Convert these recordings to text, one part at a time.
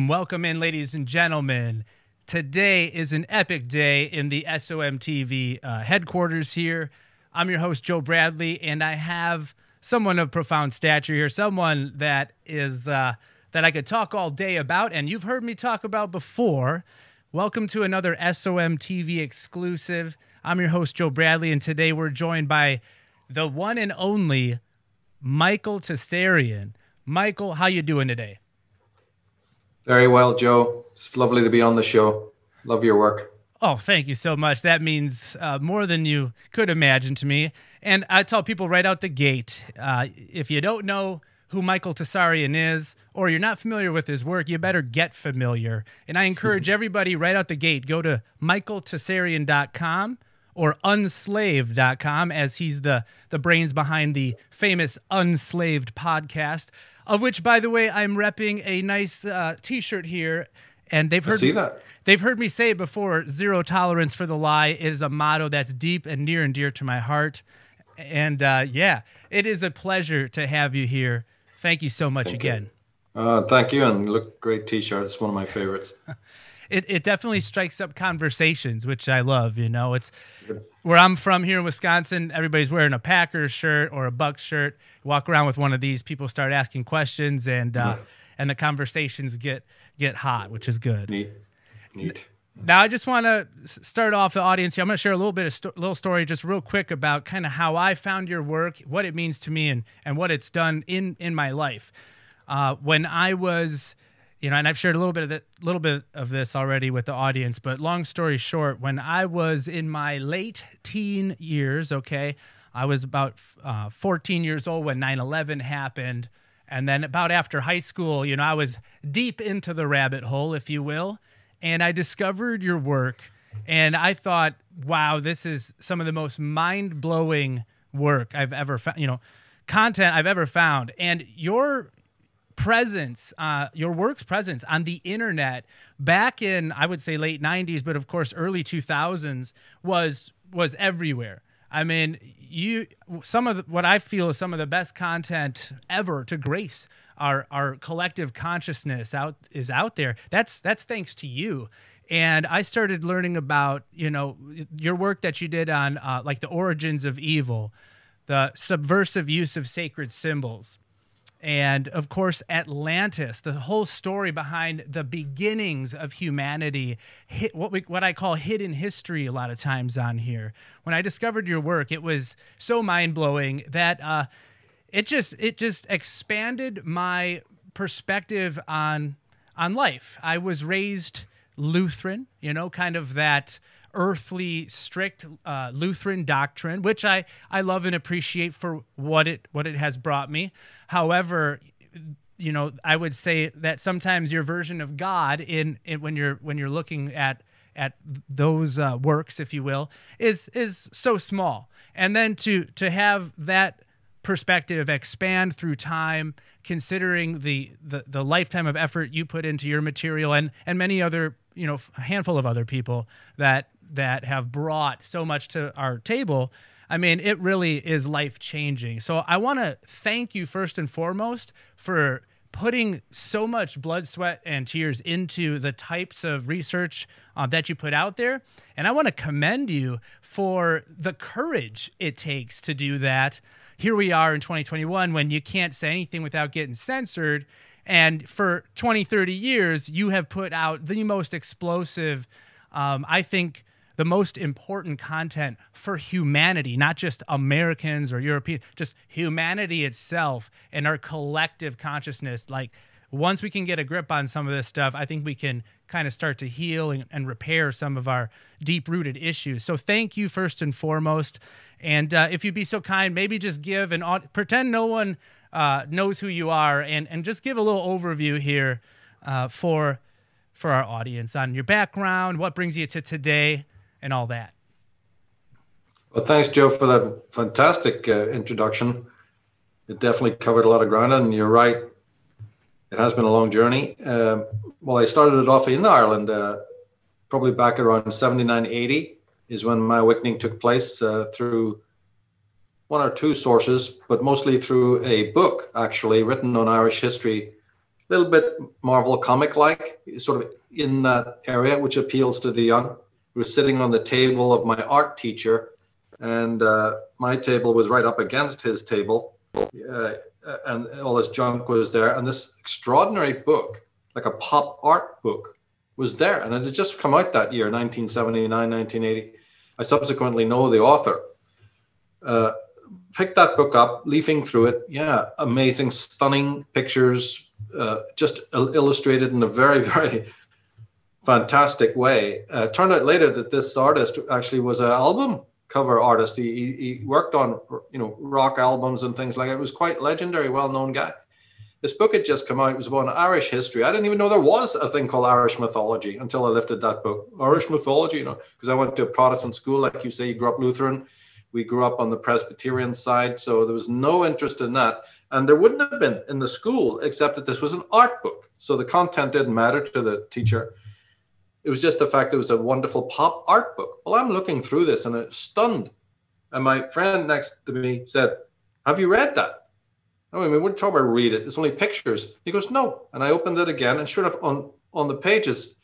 welcome in, ladies and gentlemen. Today is an epic day in the SOMTV headquarters here. I'm your host, Joe Bradley, and I have someone of profound stature here, someone that is that I could talk all day about, and you've heard me talk about before. Welcome to another SOMTV exclusive. I'm your host, Joe Bradley, and today we're joined by the one and only Michael Tsarion. Michael, how you doing today? Very well, Joe. It's lovely to be on the show. Love your work. Oh, thank you so much. That means more than you could imagine to me. And I tell people right out the gate, if you don't know who Michael Tsarion is, or you're not familiar with his work, you better get familiar. And I encourage everybody right out the gate, go to michaeltsarion.com or unslaved.com, as he's the brains behind the famous Unslaved podcast, of which, by the way, I'm repping a nice T-shirt here, and they've heard me say it before: zero tolerance for the lie. It is a motto that's deep and near and dear to my heart. And yeah, it is a pleasure to have you here. Thank you so much again. Thank you, and look, great T-shirt. It's one of my favorites. It definitely strikes up conversations, which I love. You know, it's where I'm from here in Wisconsin. Everybody's wearing a Packers shirt or a Bucks shirt. Walk around with one of these, people start asking questions, and the conversations get hot, which is good. Neat. Now, I just want to start off the audience here. I'm going to share a little bit of little story, just real quick, about kind of how I found your work, what it means to me, and what it's done in my life. When I was, and I've shared a little bit of this already with the audience, but long story short, when I was in my late teen years, I was about 14 years old when 9/11 happened. And then about after high school, I was deep into the rabbit hole, if you will, and I discovered your work, and I thought, wow, this is some of the most mind-blowing work I've ever found, content I've ever found. And your presence, your work's presence on the internet back in, I would say, late 90s, but of course early 2000s was everywhere. I mean, what I feel is some of the best content ever to grace our collective consciousness is out there. That's thanks to you. And I started learning about, your work that you did on like the origins of evil, the subversive use of sacred symbols, and of course Atlantis, the whole story behind the beginnings of humanity, what I call hidden history a lot of times on here. When I discovered your work, it was so mind-blowing that it just expanded my perspective on life. I was raised Lutheran, kind of that earthly, strict Lutheran doctrine, which I love and appreciate for what it has brought me. However, I would say that sometimes your version of God when you're looking at those works, if you will, is so small. And then to have that perspective expand through time, considering the lifetime of effort you put into your material, and many other, a handful of other people that have brought so much to our table, I mean, it really is life-changing. So I want to thank you first and foremost for putting so much blood, sweat, and tears into the types of research that you put out there. And I want to commend you for the courage it takes to do that. Here we are in 2021 when you can't say anything without getting censored. And for 20, 30 years, you have put out the most explosive, I think, the most important content for humanity, not just Americans or Europeans, just humanity itself and our collective consciousness. Like, once we can get a grip on some of this stuff, I think we can kind of start to heal and repair some of our deep-rooted issues. So thank you first and foremost. And if you'd be so kind, maybe just give pretend no one knows who you are, and just give a little overview here for our audience on your background, what brings you to today, and all that. Well, thanks, Joe, for that fantastic introduction. It definitely covered a lot of ground, and you're right. It has been a long journey. Well, I started it off in Ireland, probably back around 79, 80 is when my awakening took place through one or two sources, but mostly through a book, actually, written on Irish history little bit Marvel comic-like, sort of in that area, which appeals to the young. We were sitting on the table of my art teacher, and my table was right up against his table, and all this junk was there. And this extraordinary book, like a pop art book, was there. And it had just come out that year, 1979, 1980. I subsequently know the author. Picked that book up, leafing through it. Yeah, amazing, stunning pictures, just illustrated in a very, very fantastic way. Turned out later that this artist actually was an album cover artist. He worked on, rock albums and things like that. It was quite legendary, well-known guy. This book had just come out. It was about Irish history. I didn't even know there was a thing called Irish mythology until I lifted that book. Irish mythology, because I went to a Protestant school, like you say, you grew up Lutheran. We grew up on the Presbyterian side, so there was no interest in that. And there wouldn't have been in the school, except that this was an art book. So the content didn't matter to the teacher. It was just the fact that it was a wonderful pop art book. Well, I'm looking through this and it's stunned. And my friend next to me said, "Have you read that?" I mean, we're talking about read it. It's only pictures. He goes, "No." And I opened it again, and sure enough, on the pages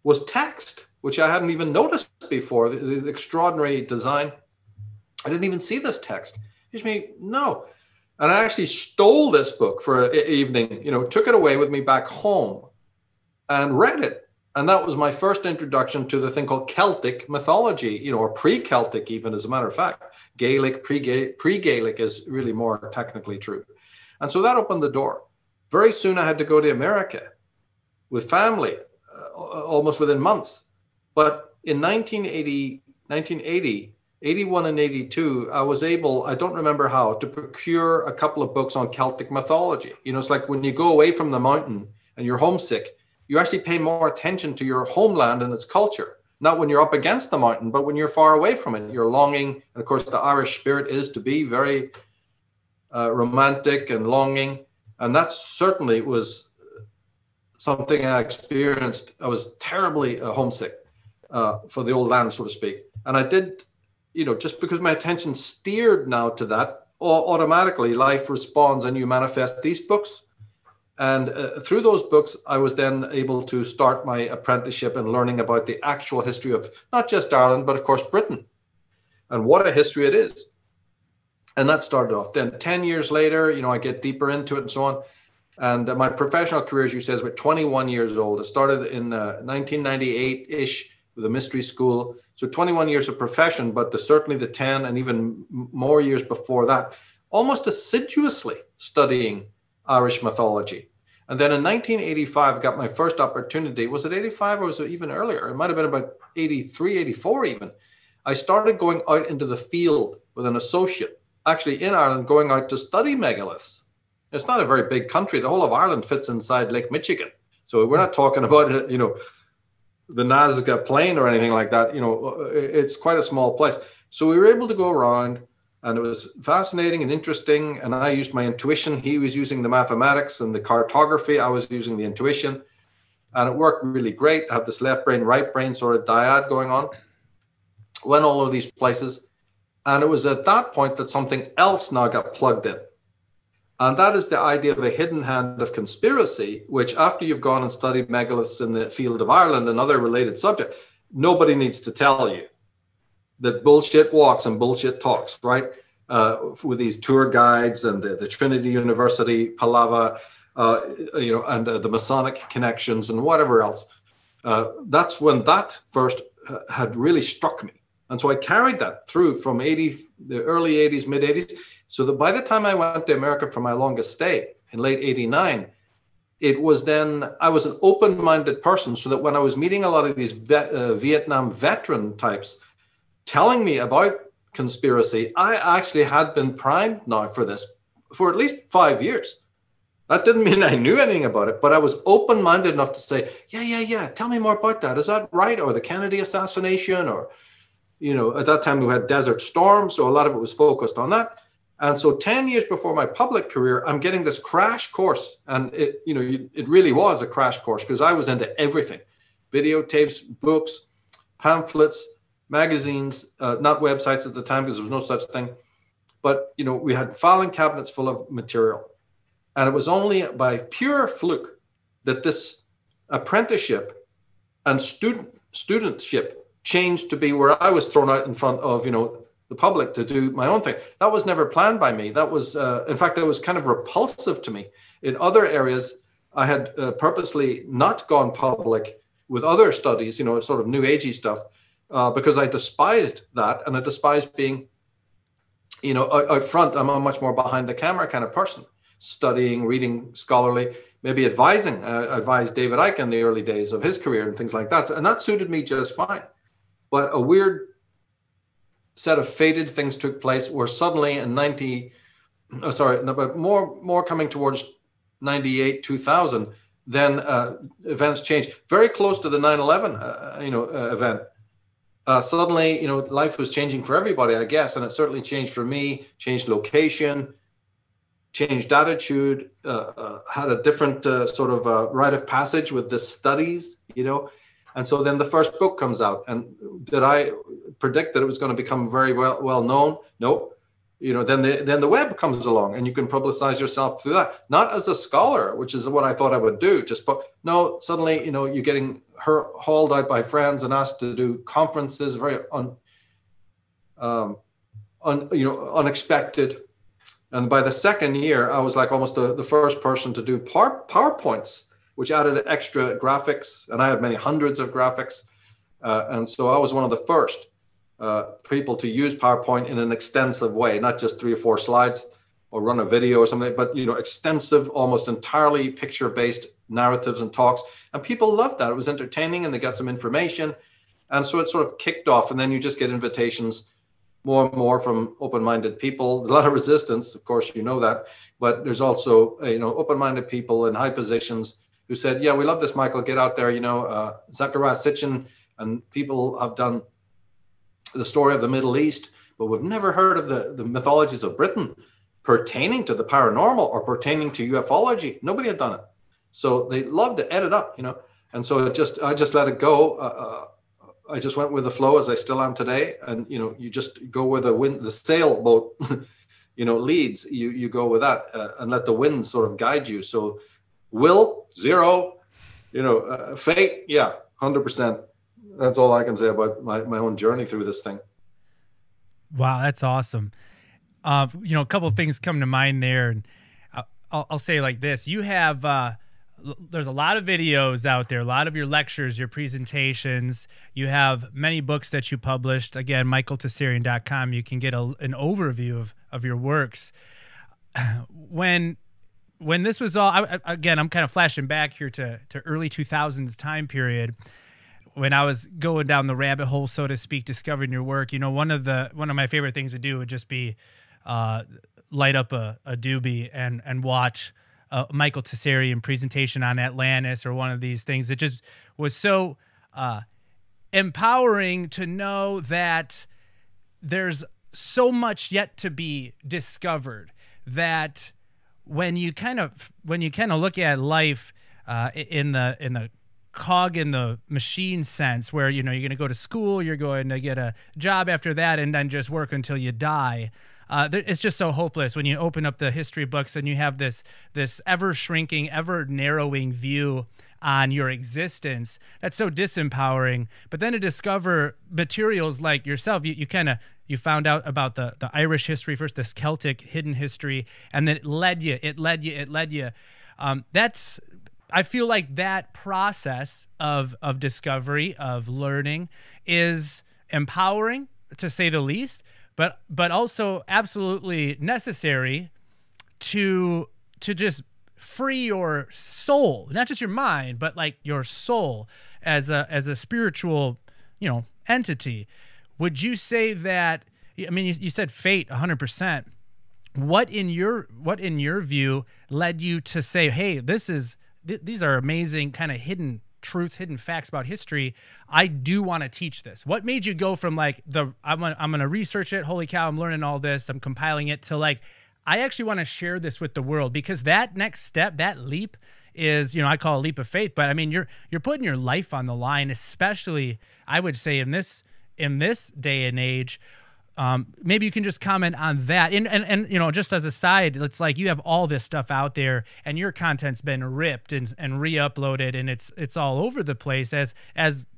was text, which I hadn't even noticed before, the extraordinary design. I didn't even see this text. Excuse me, no. And I actually stole this book for an evening, took it away with me back home and read it. And that was my first introduction to the thing called Celtic mythology, or pre-Celtic even, as a matter of fact. Gaelic, pre-Gaelic is really more technically true. And so that opened the door. Very soon I had to go to America with family, almost within months. But in 1980, 81 and 82, I was able, I don't remember how, to procure a couple of books on Celtic mythology. It's like when you go away from the mountain and you're homesick, you actually pay more attention to your homeland and its culture. Not when you're up against the mountain, but when you're far away from it. You're longing. And of course, the Irish spirit is to be very romantic and longing. And that certainly was something I experienced. I was terribly homesick for the old land, so to speak. And I did, just because my attention steered now to that, automatically life responds and you manifest these books. And through those books, I was then able to start my apprenticeship and learning about the actual history of not just Ireland, but of course, Britain. And what a history it is. And that started off. Then 10 years later, I get deeper into it and so on. And my professional career, as you said, was 21 years old. It started in 1998-ish with a mystery school. So 21 years of profession, but certainly the 10 and even more years before that, almost assiduously studying Irish mythology. And then in 1985, I got my first opportunity. Was it 85 or was it even earlier? It might have been about 83, 84 even. I started going out into the field with an associate, actually in Ireland, going out to study megaliths. It's not a very big country. The whole of Ireland fits inside Lake Michigan. So we're not talking about, the Nazca Plain or anything like that. It's quite a small place. So we were able to go around. And it was fascinating and interesting. And I used my intuition. He was using the mathematics and the cartography. I was using the intuition. And it worked really great. I have this left brain, right brain sort of dyad going on. Went all over these places. And it was at that point that something else now got plugged in. And that is the idea of a hidden hand of conspiracy, which after you've gone and studied megaliths in the field of Ireland and other related subjects, nobody needs to tell you that bullshit walks and bullshit talks, right? With these tour guides and the Trinity University Palava, and the Masonic connections and whatever else. That's when that first had really struck me. And so I carried that through from the early 80s, mid 80s. So that by the time I went to America for my longest stay in late 89, it was then, I was an open-minded person, so that when I was meeting a lot of these Vietnam veteran types, telling me about conspiracy, I actually had been primed now for this for at least 5 years. That didn't mean I knew anything about it, but I was open-minded enough to say, yeah, tell me more about that. Is that right? Or the Kennedy assassination, or, at that time we had Desert Storm, so a lot of it was focused on that. And so 10 years before my public career, I'm getting this crash course. And it really was a crash course because I was into everything: videotapes, books, pamphlets, magazines, not websites at the time because there was no such thing. But, we had filing cabinets full of material. And it was only by pure fluke that this apprenticeship and studentship changed to be where I was thrown out in front of, the public to do my own thing. That was never planned by me. That was, in fact, that was kind of repulsive to me. In other areas, I had purposely not gone public with other studies, sort of new agey stuff, because I despised that, and I despised being, out front. I'm a much more behind the camera kind of person, studying, reading scholarly, maybe advising. I advised David Icke in the early days of his career and things like that. And that suited me just fine. But a weird set of fated things took place where suddenly in more coming towards 98, 2000, then events changed. Very close to the 9/11, event. Suddenly, life was changing for everybody, I guess, and it certainly changed for me. Changed location, changed attitude, had a different sort of rite of passage with the studies, And so then the first book comes out, and did I predict that it was going to become very well known? No. Then the web comes along, and you can publicize yourself through that. Not as a scholar, which is what I thought I would do. No. Suddenly, you're getting hauled out by friends and asked to do conferences, very unexpected. And by the second year, I was like almost the first person to do PowerPoints, which added extra graphics, and I had many hundreds of graphics. And so I was one of the first people to use PowerPoint in an extensive way, not just 3 or 4 slides or run a video or something, but extensive, almost entirely picture-based narratives and talks. And people loved that. It was entertaining, and they got some information. And so it sort of kicked off, and then you just get invitations more and more from open-minded people. There's a lot of resistance, of course, that, but there's also open-minded people in high positions who said, yeah, we love this, Michael, get out there. Zachariah Sitchin and people have done the story of the Middle East, but we've never heard of the mythologies of Britain pertaining to the paranormal or pertaining to ufology. Nobody had done it. So they loved to edit up, and so I just let it go. I just went with the flow, as I still am today. And, you just go where the sailboat, leads, you go with that and let the wind sort of guide you. So will, 0, fate, yeah, 100%. That's all I can say about my own journey through this thing. Wow, that's awesome. A couple of things come to mind there, and I'll say like this: you have there's a lot of videos out there, a lot of your lectures, your presentations. You have many books that you published. Again, michaeltsarion.com. You can get an overview of your works. When this was all, I'm kind of flashing back here to early 2000s time period, when I was going down the rabbit hole, so to speak, discovering your work. One of my favorite things to do would just be light up a doobie and watch Michael Tsarion presentation on Atlantis or one of these things. It just was so empowering to know that there's so much yet to be discovered, that when you kind of look at life in the cog in the machine sense, where you're going to go to school, you're going to get a job after that, and then just work until you die. It's just so hopeless when you open up the history books and you have this ever shrinking, ever narrowing view on your existence. That's so disempowering. But then to discover materials like yourself, you found out about the Irish history first, this Celtic hidden history, and then it led you. I feel like that process of discovery, of learning, is empowering, to say the least, but also absolutely necessary to just free your soul, not just your mind, but like your soul as a spiritual, entity. Would you say that? I mean, you said fate 100%. What in your view led you to say, hey, these are amazing kind of hidden truths, hidden facts about history. I do want to teach this. What made you go from like I'm going to research it, holy cow, I'm learning all this, I'm compiling it, to like, I actually want to share this with the world? Because that next step, that leap is, I call it a leap of faith, but I mean, you're putting your life on the line, especially I would say in this day and age, Maybe you can just comment on that. And you know, just as a side, it's like you have all this stuff out there, and your content's been ripped and re-uploaded, and it's all over the place as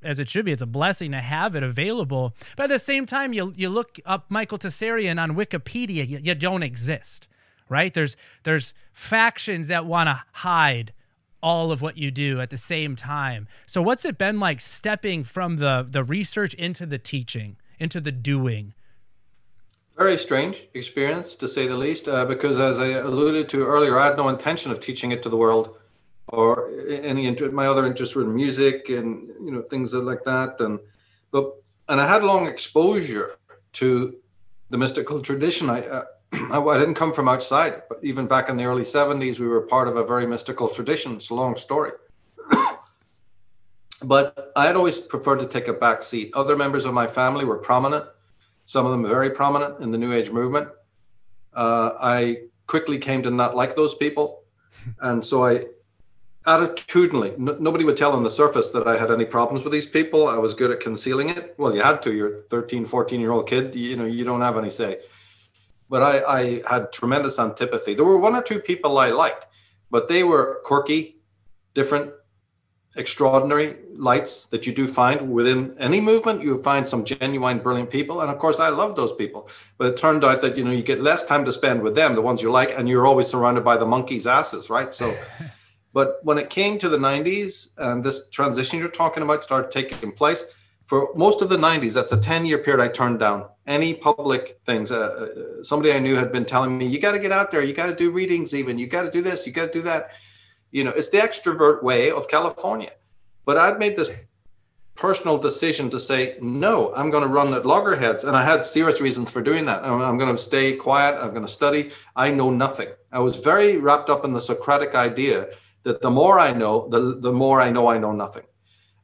it should be. It's a blessing to have it available. But at the same time, you look up Michael Tsarion on Wikipedia, you don't exist, right? There's factions that want to hide all of what you do at the same time. So what's it been like stepping from the research into the teaching, into the doing? Very strange experience, to say the least, because as I alluded to earlier, I had no intention of teaching it to the world, or any interest. My other interests were in music and, you know, things like that. And I had long exposure to the mystical tradition. I didn't come from outside, but even back in the early 70s, we were part of a very mystical tradition. It's a long story. But I had always preferred to take a back seat. Other members of my family were prominent. Some of them very prominent in the New Age movement. I quickly came to not like those people. And so I attitudinally, nobody would tell on the surface that I had any problems with these people. I was good at concealing it. Well, you had to. You're a 13, 14-year-old kid. You know, you don't have any say. But I had tremendous antipathy. There were one or two people I liked, but they were quirky, different, extraordinary lights that you do find within any movement. You find some genuine, brilliant people. And of course, I love those people. But it turned out that, you know, you get less time to spend with them, the ones you like, and you're always surrounded by the monkeys' asses, right? So, but when it came to the 90s and this transition you're talking about started taking place, for most of the 90s, that's a 10-year period, I turned down any public things. Somebody I knew had been telling me, you got to get out there, you got to do readings even, you got to do this, you got to do that. You know, it's the extrovert way of California. But I'd made this personal decision to say, no, I'm going to run at loggerheads. And I had serious reasons for doing that. I'm going to stay quiet. I'm going to study. I know nothing. I was very wrapped up in the Socratic idea that the more I know, the more I know nothing.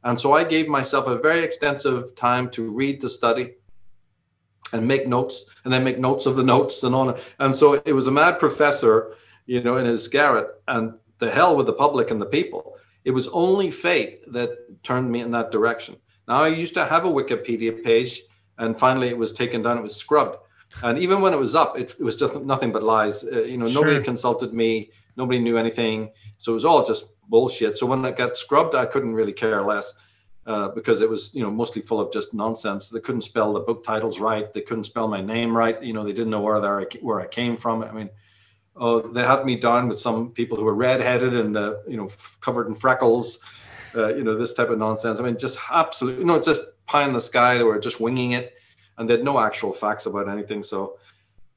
And so I gave myself a very extensive time to read, to study, and make notes, and then make notes of the notes and on. And so it was a mad professor, you know, in his garret, and the hell with the public and the people. It was only fate that turned me in that direction. Now, I used to have a Wikipedia page, and finally it was taken down. It was scrubbed. And even when it was up, it was just nothing but lies. You know, Sure. Nobody consulted me. Nobody knew anything. So it was all just bullshit. So when it got scrubbed, I couldn't really care less, because it was, you know, mostly full of just nonsense. They couldn't spell the book titles right. They couldn't spell my name right. You know, they didn't know where I came from. I mean, they had me down with some people who were redheaded and, you know, covered in freckles, you know, this type of nonsense. I mean, just absolutely, you know, just pie in the sky. They were just winging it, and they had no actual facts about anything. So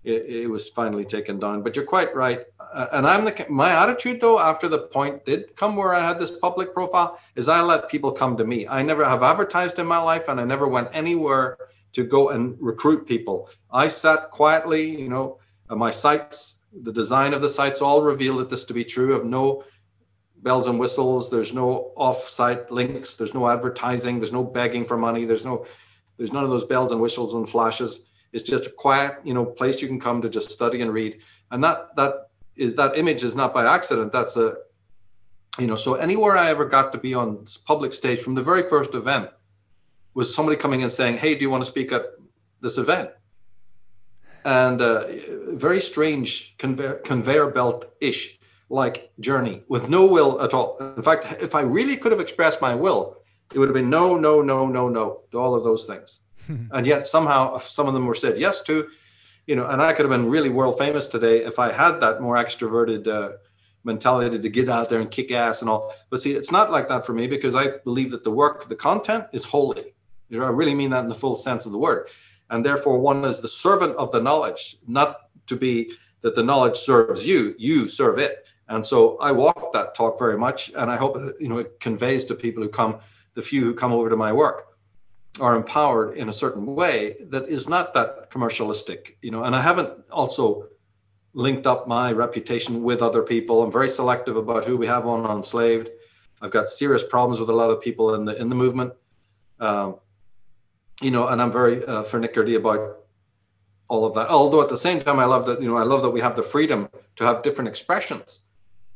it was finally taken down. But you're quite right. And my attitude, though, after the point did come where I had this public profile, is I let people come to me. I never have advertised in my life, and I never went anywhere to go and recruit people. I sat quietly, you know, my sites, the design of the sites all reveal that this to be true. Of no bells and whistles. There's no off-site links. There's no advertising. There's no begging for money. There's none of those bells and whistles and flashes. It's just a quiet, you know, place you can come to just study and read. And that image is not by accident. That's you know, so anywhere I ever got to be on public stage from the very first event was somebody coming and saying, hey, do you want to speak at this event? And very strange conveyor belt-ish like journey with no will at all. In fact, if I really could have expressed my will, it would have been no, no, no, no, no to all of those things. And yet somehow some of them were said yes to, you know, and I could have been really world famous today if I had that more extroverted mentality to get out there and kick ass and all. But see, it's not like that for me, because I believe that the content is holy. You know, I really mean that in the full sense of the word. And therefore one is the servant of the knowledge, not to be that the knowledge serves you, you serve it. And so I walk that talk very much. And I hope that, you know, it conveys to people the few who come over to my work, are empowered in a certain way that is not that commercialistic, you know. And I haven't also linked up my reputation with other people. I'm very selective about who we have on Enslaved. I've got serious problems with a lot of people in the movement, you know, and I'm very finicky about all of that. Although at the same time, I love that we have the freedom to have different expressions.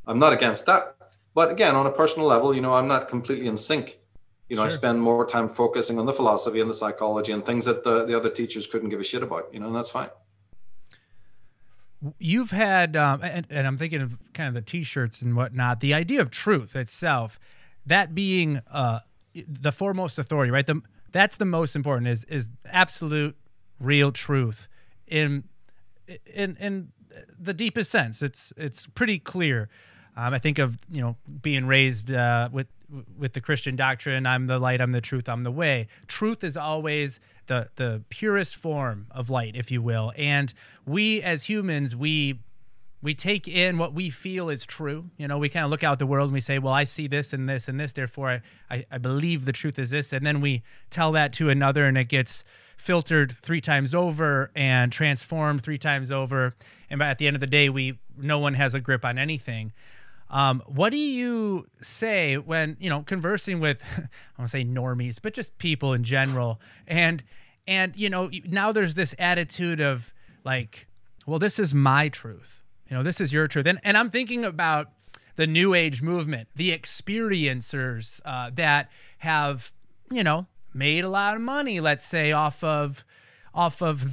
I'm not against that. But again, on a personal level, you know, I'm not completely in sync You know, I spend more time focusing on the philosophy and the psychology and things that the other teachers couldn't give a shit about, you know, and that's fine. You've had, and I'm thinking of kind of the T-shirts and whatnot, the idea of truth itself, that being the foremost authority, right? That's the most important, is absolute real truth in the deepest sense. It's pretty clear. I think of, you know, being raised with the Christian doctrine, I'm the light, I'm the truth, I'm the way. Truth is always the purest form of light, if you will. And we as humans, we take in what we feel is true. You know, we kind of look out the world and we say, well, I see this and this and this, therefore I believe the truth is this. And then we tell that to another and it gets filtered 3 times over and transformed 3 times over. And at the end of the day, no one has a grip on anything. What do you say when, you know, conversing with, I want to say normies, but just people in general, and, you know, now there's this attitude of like, well, this is my truth, you know, this is your truth. And I'm thinking about the New Age movement, the experiencers, that have, you know, made a lot of money, let's say, off of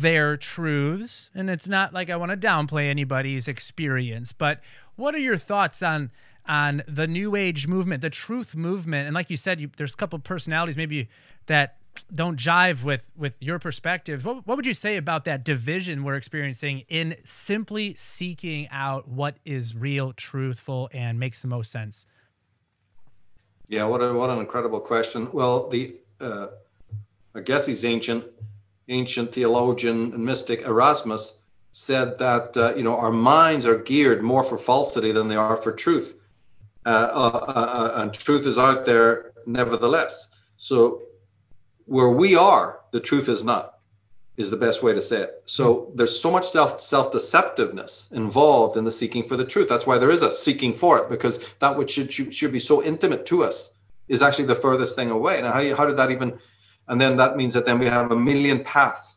their truths. And it's not like I want to downplay anybody's experience, but what are your thoughts on the New Age movement, the truth movement? And like you said, there's a couple of personalities maybe that don't jive with your perspective. What would you say about that division we're experiencing in simply seeking out what is real, truthful, and makes the most sense? Yeah, what an incredible question. Well, I guess he's ancient theologian and mystic Erasmus said that, you know, our minds are geared more for falsity than they are for truth. And truth is out there nevertheless. So where we are, the truth is not, is the best way to say it. So there's so much self-deceptiveness involved in the seeking for the truth. That's why there is a seeking for it, because that which should be so intimate to us is actually the furthest thing away. Now, how did that even, and then that means that then we have a million paths.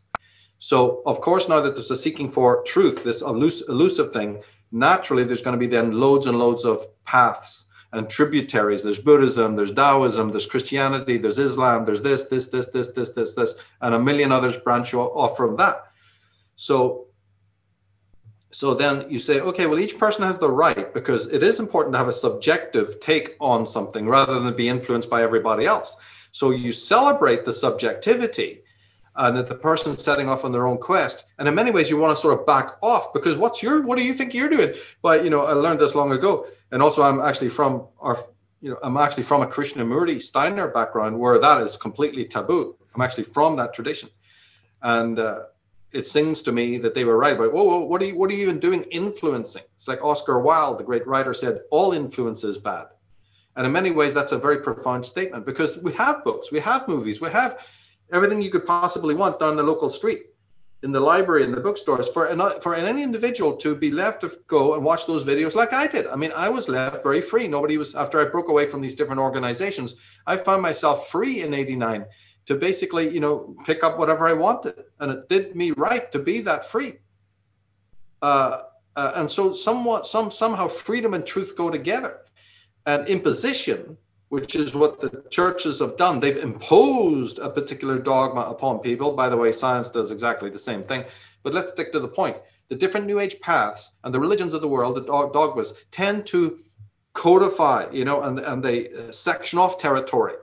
So, of course, now that there's a seeking for truth, this elusive thing, naturally there's going to be then loads and loads of paths and tributaries. There's Buddhism, there's Taoism, there's Christianity, there's Islam, there's this, and a million others branch off from that. So then you say, okay, well, each person has the right, because it is important to have a subjective take on something rather than be influenced by everybody else. So you celebrate the subjectivity and that the person's setting off on their own quest. And in many ways, you want to sort of back off, because what do you think you're doing? But, you know, I learned this long ago. And also I'm actually from a Krishnamurti Steiner background where that is completely taboo. I'm actually from that tradition. And it sings to me that they were right about, whoa, what are you even doing influencing? It's like Oscar Wilde, the great writer, said, all influence is bad. And in many ways, that's a very profound statement, because we have books, we have movies, we have everything you could possibly want down the local street, in the library, in the bookstores, for any individual to be left to go and watch those videos like I did. I mean, I was left very free. Nobody was, after I broke away from these different organizations, I found myself free in '89 to basically, you know, pick up whatever I wanted. And it did me right to be that free. And so somehow freedom and truth go together. And imposition, which is what the churches have done, they've imposed a particular dogma upon people. By the way, science does exactly the same thing. But let's stick to the point. The different New Age paths and the religions of the world, the dogmas, tend to codify, you know, and they section off territory.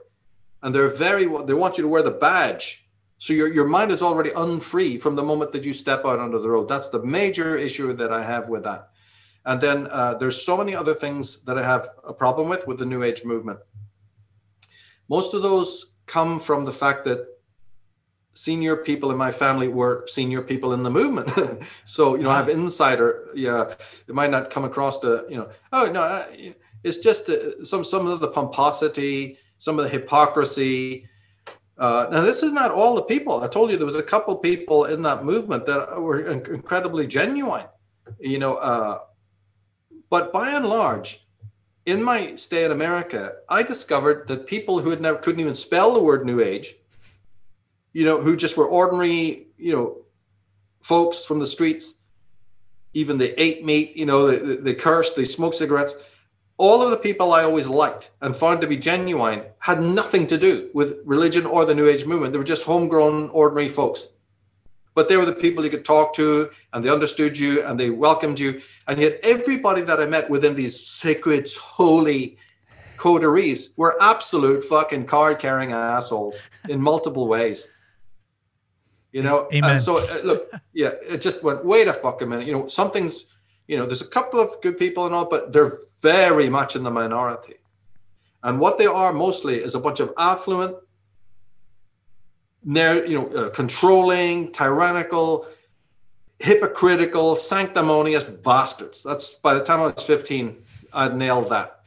And they want you to wear the badge. So your mind is already unfree from the moment that you step out onto the road. That's the major issue that I have with that. And then there's so many other things that I have a problem with the New Age movement. Most of those come from the fact that senior people in my family were senior people in the movement. So, you know, I have insider, yeah, it might not come across to, you know, oh, no, it's just some of the pomposity, some of the hypocrisy. Now, this is not all the people. I told you there was a couple people in that movement that were incredibly genuine, you know, but by and large, in my stay in America, I discovered that people who couldn't even spell the word New Age, you know, who just were ordinary, you know, folks from the streets, even they ate meat, you know, they cursed, they smoked cigarettes. all of the people I always liked and found to be genuine had nothing to do with religion or the New Age movement. They were just homegrown, ordinary folks. But they were the people you could talk to, and they understood you, and they welcomed you. And yet everybody that I met within these sacred, holy coteries were absolute fucking card-carrying assholes in multiple ways. You know, Amen. And so look, yeah, it just went, wait a fucking minute. You know, something's, you know, there's a couple of good people and all, but they're very much in the minority. And what they are mostly is a bunch of affluent, controlling, tyrannical, hypocritical, sanctimonious bastards. That's, by the time I was 15, I'd nailed that.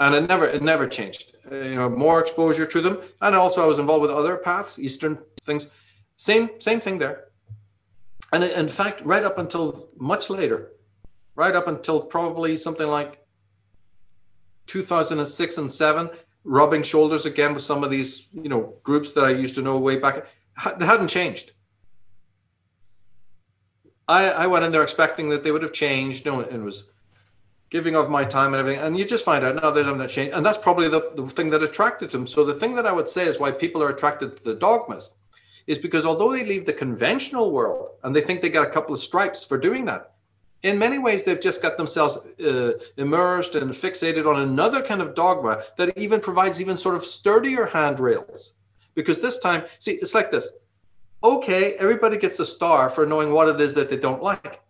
And it never changed. More exposure to them. And also I was involved with other paths, Eastern things. Same thing there. And in fact, right up until much later, right up until probably something like 2006 and 7, rubbing shoulders again with some of these, groups that I used to know way back, they hadn't changed. I went in there expecting that they would have changed, and was giving of my time and everything. And you just find out, no, they haven't changed. And that's probably the thing that attracted them. So the thing that I would say is why people are attracted to the dogmas is because although they leave the conventional world and they think they got a couple of stripes for doing that, in many ways, they've just got themselves immersed and fixated on another kind of dogma that even provides even sort of sturdier handrails. Because this time, see, it's like this. Okay, everybody gets a star for knowing what it is that they don't like.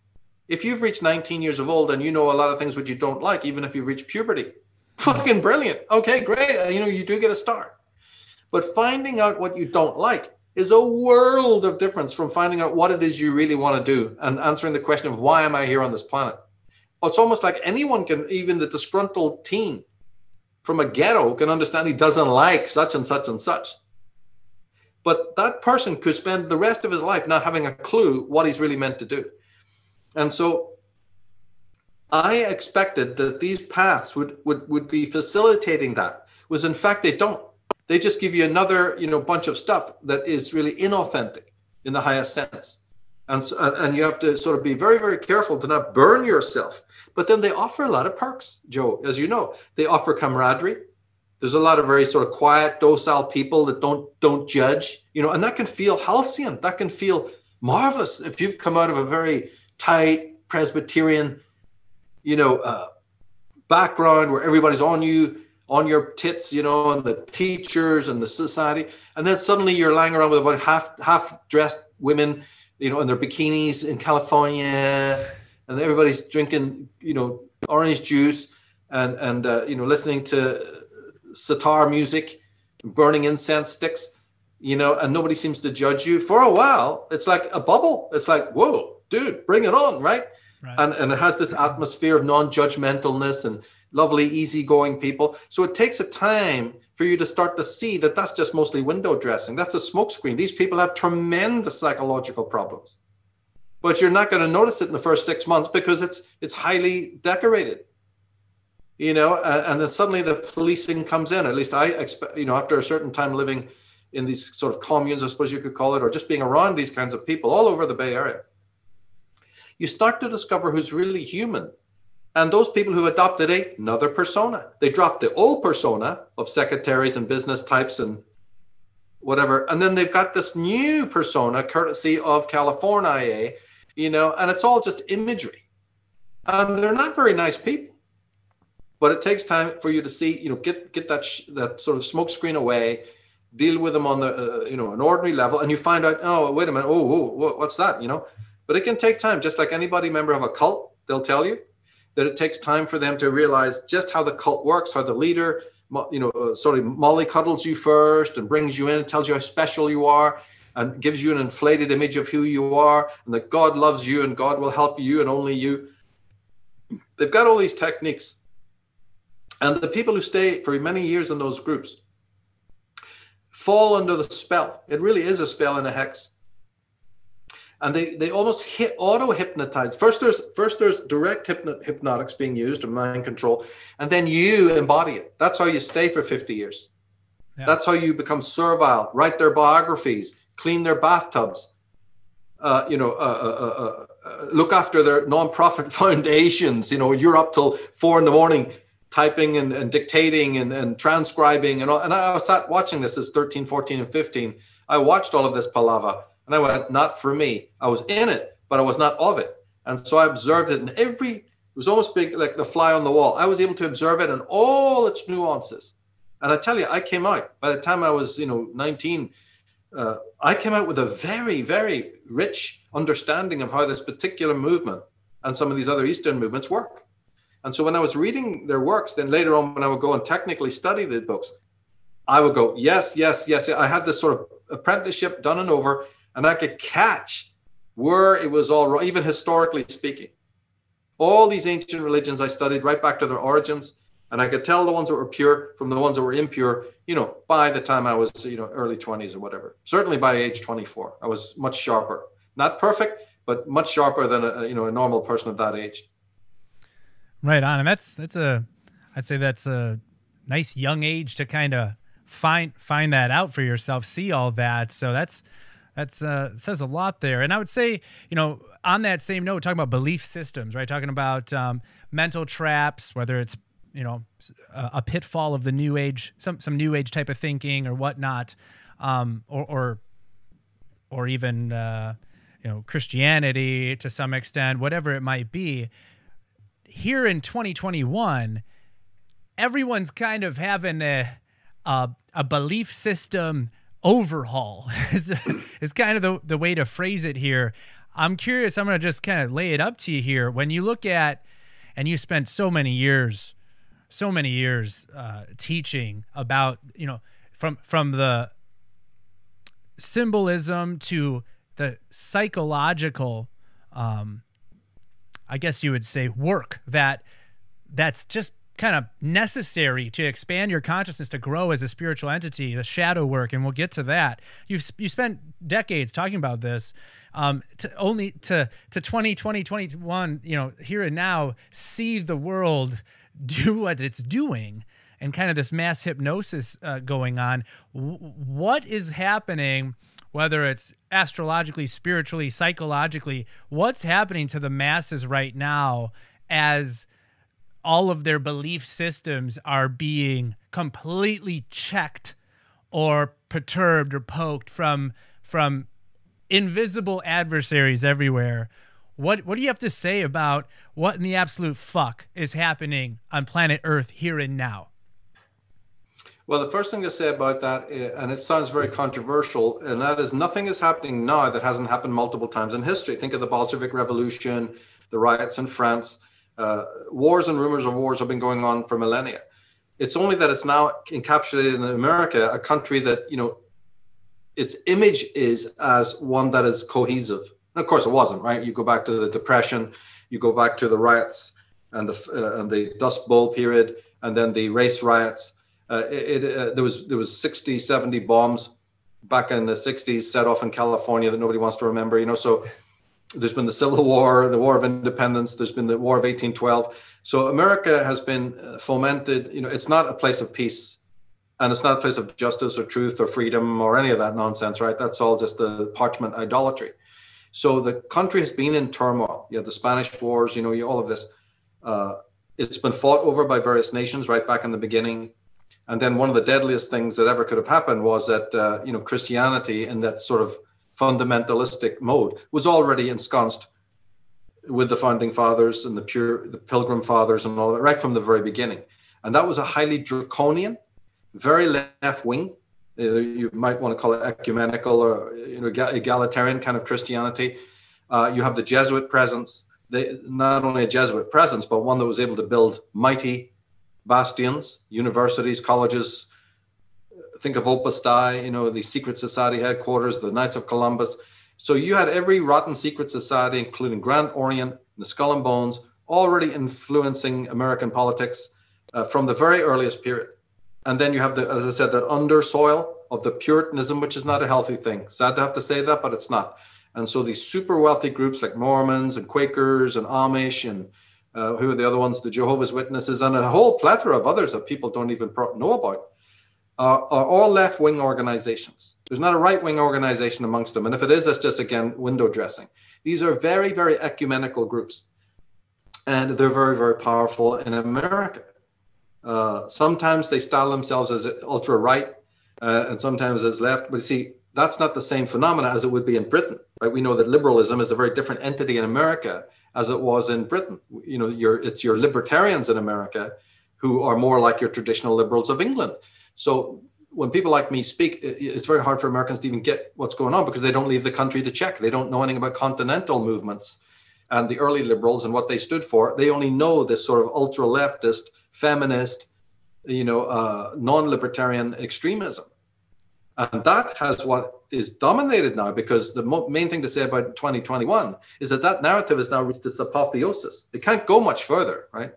If you've reached 19 years of old and you know a lot of things which you don't like, even if you've reached puberty, fucking brilliant. Okay, great. You do get a star. But finding out what you don't like is a world of difference from finding out what it is you really want to do and answering the question of why am I here on this planet? It's almost like anyone can, even the disgruntled teen from a ghetto can understand he doesn't like such and such and such. But that person could spend the rest of his life not having a clue what he's really meant to do. And so I expected that these paths would be facilitating that, was in fact they don't. They just give you another, bunch of stuff that is really inauthentic in the highest sense. And you have to sort of be very, very careful to not burn yourself. But then they offer a lot of perks, Joe, as you know. They offer camaraderie. There's a lot of very sort of quiet, docile people that don't judge, and that can feel halcyon. That can feel marvelous if you've come out of a very tight Presbyterian, background where everybody's on you, on your tits, and the teachers and the society. And then suddenly you're lying around with about half-dressed women, in their bikinis in California, and everybody's drinking, orange juice and listening to sitar music, burning incense sticks, and nobody seems to judge you. For a while, it's like a bubble. It's like, whoa, dude, bring it on, right? And it has this atmosphere of non-judgmentalness and lovely, easygoing people. So it takes a time for you to start to see that that's just mostly window dressing. That's a smokescreen. These people have tremendous psychological problems, but you're not going to notice it in the first 6 months because it's highly decorated, and then suddenly the policing comes in. At least I expect, after a certain time living in these sort of communes, I suppose you could call it, or just being around these kinds of people all over the Bay Area, you start to discover who's really human. And those people who adopted another persona, they dropped the old persona of secretaries and business types and whatever. And then they've got this new persona, courtesy of California, and it's all just imagery. And they're not very nice people. But it takes time for you to see, get that sort of smoke screen away, deal with them on the, an ordinary level. And you find out, oh, wait a minute. Oh, what's that? But it can take time. Just like anybody member of a cult, they'll tell you that it takes time for them to realize just how the cult works, how the leader, sort of mollycoddles you first and brings you in and tells you how special you are and gives you an inflated image of who you are and that God loves you and God will help you and only you. They've got all these techniques. And the people who stay for many years in those groups fall under the spell. It really is a spell and a hex. And they almost auto-hypnotize. First there's direct hypnotics being used, or mind control, and then you embody it. That's how you stay for 50 years. Yeah. That's how you become servile, write their biographies, clean their bathtubs, look after their non-profit foundations. You're up till 4 a.m, typing and dictating and transcribing and all. And I sat watching this as 13, 14, and 15. I watched all of this palaver and I went, not for me. I was in it, but I was not of it. And so I observed it in it was almost big, like the fly on the wall. I was able to observe it in all its nuances. And I tell you, I came out, by the time I was, 19, I came out with a very, very rich understanding of how this particular movement and some of these other Eastern movements work. And so when I was reading their works, then later on, when I would go and technically study the books, I would go, yes, yes, yes. I had this sort of apprenticeship done and over, and I could catch where it was all wrong, even historically speaking. All these ancient religions I studied right back to their origins, and I could tell the ones that were pure from the ones that were impure, by the time I was, early 20s or whatever. Certainly by age 24, I was much sharper. Not perfect, but much sharper than a normal person of that age. Right on. And I'd say that's a nice young age to kind of find that out for yourself, see all that. So that's says a lot there. And I would say, on that same note, talking about belief systems, right? Talking about mental traps, whether it's, a pitfall of the new age, some new age type of thinking or whatnot, or even, Christianity to some extent, whatever it might be. Here in 2021, everyone's kind of having a belief system overhaul is kind of the way to phrase it here. I'm curious. I'm going to just kind of lay it up to you here. When you look at, and you spent so many years teaching about, from the symbolism to the psychological, I guess you would say, work that's just kind of necessary to expand your consciousness, to grow as a spiritual entity, the shadow work, and we'll get to that. You spent decades talking about this, to 2020, 2021, here and now, see the world do what it's doing and kind of this mass hypnosis going on. What is happening, whether it's astrologically, spiritually, psychologically, what's happening to the masses right now as all of their belief systems are being completely checked or perturbed or poked from invisible adversaries everywhere? What do you have to say about what in the absolute fuck is happening on planet Earth here and now? Well, the first thing to say about that, and it sounds very controversial, and that is nothing is happening now that hasn't happened multiple times in history. Think of the Bolshevik Revolution, the riots in France. Wars and rumors of wars have been going on for millennia. It's only that it's now encapsulated in America, a country that, its image is as one that is cohesive. And of course, it wasn't, right? You go back to the Depression, you go back to the riots and the Dust Bowl period, and then the race riots. There was 60, 70 bombs back in the 60s set off in California that nobody wants to remember, so there's been the Civil War, the War of Independence, there's been the War of 1812. So America has been fomented, it's not a place of peace, and it's not a place of justice or truth or freedom or any of that nonsense, right? That's all just the parchment idolatry. So the country has been in turmoil. You had the Spanish Wars, all of this. It's been fought over by various nations right back in the beginning. And then one of the deadliest things that ever could have happened was that, Christianity in that sort of fundamentalistic mode was already ensconced with the founding fathers and the Pilgrim Fathers and all that right from the very beginning. And that was a highly draconian, very left wing. You might want to call it ecumenical or egalitarian kind of Christianity. You have the Jesuit presence, not only a Jesuit presence, but one that was able to build mighty bastions, universities, colleges. Think of Opus Dei, the secret society headquarters, the Knights of Columbus. So you had every rotten secret society, including Grand Orient, the Skull and Bones, already influencing American politics from the very earliest period. And then you have, as I said, that undersoil of the Puritanism, which is not a healthy thing. Sad to have to say that, but it's not. And so these super wealthy groups like Mormons and Quakers and Amish and who are the other ones, the Jehovah's Witnesses, and a whole plethora of others that people don't even know about, are all left-wing organizations. There's not a right-wing organization amongst them. And if it is, that's just, again, window dressing. These are very, very ecumenical groups. And they're very, very powerful in America. Sometimes they style themselves as ultra right, and sometimes as left. But you see, that's not the same phenomena as it would be in Britain, right? We know that liberalism is a very different entity in America as it was in Britain. You know, it's your libertarians in America who are more like your traditional liberals of England. So when people like me speak, it's very hard for Americans to even get what's going on because they don't leave the country to check. They don't know anything about continental movements and the early liberals and what they stood for. They only know this sort of ultra leftist, feminist, non-libertarian extremism. And that has what is dominated now, because the main thing to say about 2021 is that narrative has now reached its apotheosis. It can't go much further, right?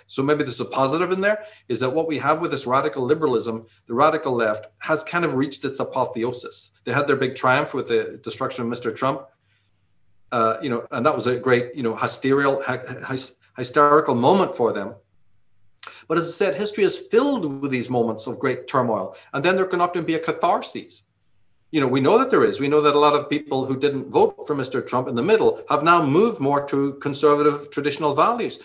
So maybe there's a positive in there, is that what we have with this radical liberalism, the radical left, has kind of reached its apotheosis. They had their big triumph with the destruction of Mr. Trump, and that was a great, hysterical moment for them. But as I said, history is filled with these moments of great turmoil. And then there can often be a catharsis. We know that there is. We know that a lot of people who didn't vote for Mr. Trump in the middle have now moved more to conservative traditional values,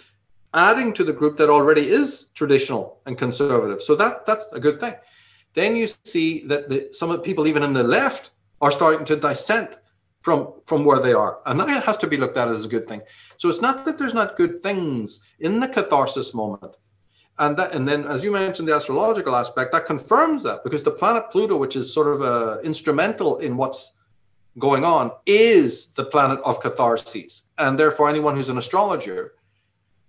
adding to the group that already is traditional and conservative. So that's a good thing. Then you see that some of the people, even in the left, are starting to dissent from where they are. And that has to be looked at as a good thing. So it's not that there's not good things in the catharsis moment. And then, as you mentioned, the astrological aspect, that confirms that, because the planet Pluto, which is sort of instrumental in what's going on, is the planet of catharsis. And therefore, anyone who's an astrologer,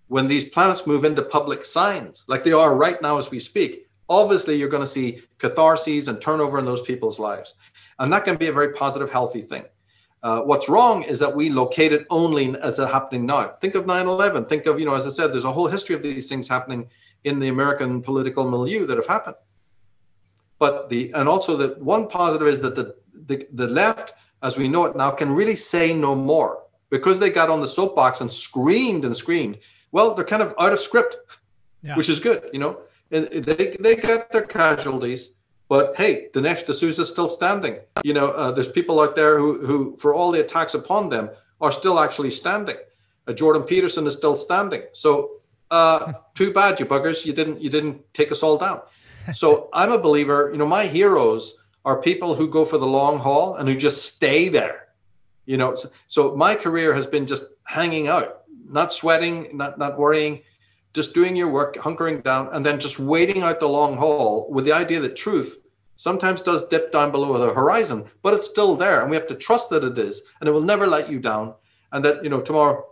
when these planets move into public signs, like they are right now as we speak, obviously you're going to see catharsis and turnover in those people's lives. And that can be a very positive, healthy thing. What's wrong is that we locate it only as it's happening now. Think of 9/11. Think of, as I said, there's a whole history of these things happening in the American political milieu that have happened. But also the one positive is that the left, as we know it now, can really say no more, because they got on the soapbox and screamed and screamed. Well, they're kind of out of script, which is good. They got their casualties, but hey, Dinesh D'Souza is still standing. There's people out there who, for all the attacks upon them, are still actually standing. Jordan Peterson is still standing. So too bad, you buggers. You didn't take us all down. So I'm a believer. My heroes are people who go for the long haul and who just stay there. So my career has been just hanging out, not sweating, not worrying, just doing your work, hunkering down, and then just waiting out the long haul, with the idea that truth sometimes does dip down below the horizon, but it's still there, and we have to trust that it is, and it will never let you down, and that tomorrow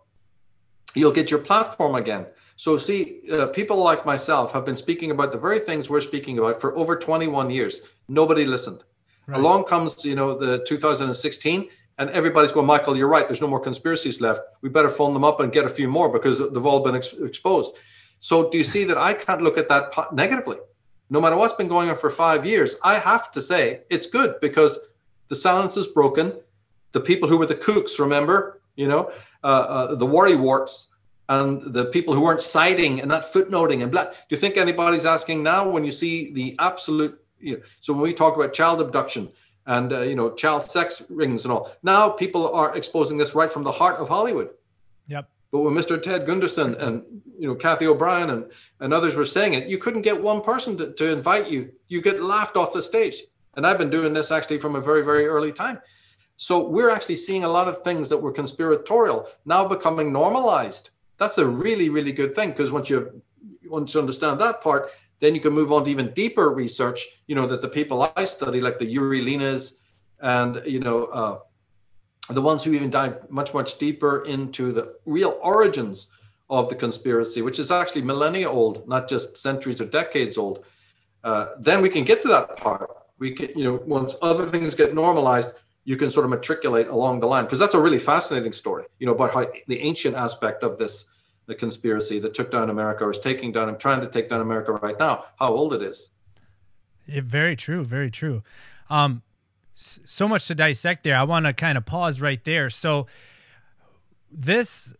you'll get your platform again. So see, people like myself have been speaking about the very things we're speaking about for over 21 years. Nobody listened. Right. Along comes, the 2016, and everybody's going, Michael, you're right. There's no more conspiracies left. We better phone them up and get a few more, because they've all been exposed. So do you see that I can't look at that negatively? No matter what's been going on for 5 years, I have to say it's good, because the silence is broken. The people who were the kooks, remember, the worrywarts, and the people who weren't citing and not footnoting and blah. Do you think anybody's asking now, when you see the absolute, so when we talk about child abduction and, child sex rings and all, now people are exposing this right from the heart of Hollywood. Yep. But when Mr. Ted Gunderson and, Kathy O'Brien and others were saying it, you couldn't get one person to invite you. You get laughed off the stage. And I've been doing this actually from a very, very early time. So we're actually seeing a lot of things that were conspiratorial now becoming normalized. That's a really, really good thing, because once you understand that part, then you can move on to even deeper research, that the people I study, like the Yuri Linas and, the ones who even dive much, much deeper into the real origins of the conspiracy, which is actually millennia old, not just centuries or decades old. Then we can get to that part. We can, once other things get normalized, you can sort of matriculate along the line, because that's a really fascinating story, about how the ancient aspect of this, the conspiracy that took down America, or is taking down and trying to take down America right now, how old it is. Yeah, very true. Very true. So much to dissect there. I want to kind of pause right there. So this,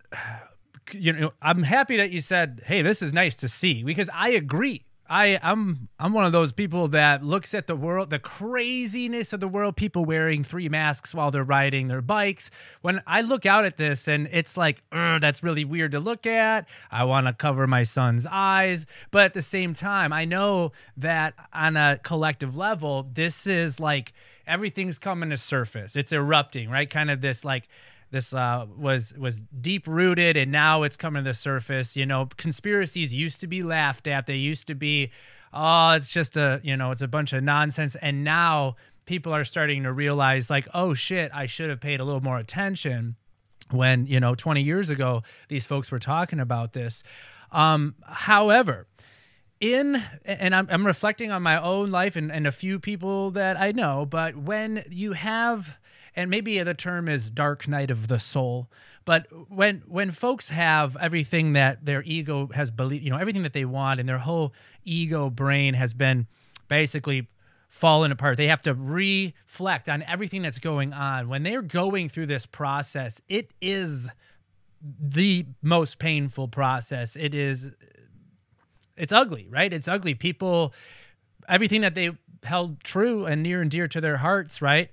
I'm happy that you said, hey, this is nice to see, because I agree. I'm one of those people that looks at the world, the craziness of the world, people wearing 3 masks while they're riding their bikes. When I look out at this and it's like, that's really weird to look at. I want to cover my son's eyes. But at the same time, I know that on a collective level, this is like everything's coming to surface. It's erupting, right? Kind of this like, this was deep rooted, and now it's coming to the surface. You know, conspiracies used to be laughed at. They used to be, oh, it's just a, you know, it's a bunch of nonsense. And now people are starting to realize like, oh shit, I should have paid a little more attention when, you know, 20 years ago, these folks were talking about this. However, I'm reflecting on my own life and a few people that I know, but when you have, and maybe the term is dark night of the soul, but when folks have everything that their ego has believed, you know, everything that they want, and their whole ego brain has been basically fallen apart, they have to reflect on everything that's going on. When they're going through this process, it is the most painful process. It's ugly, right? It's ugly. People, everything that they held true and near and dear to their hearts, right?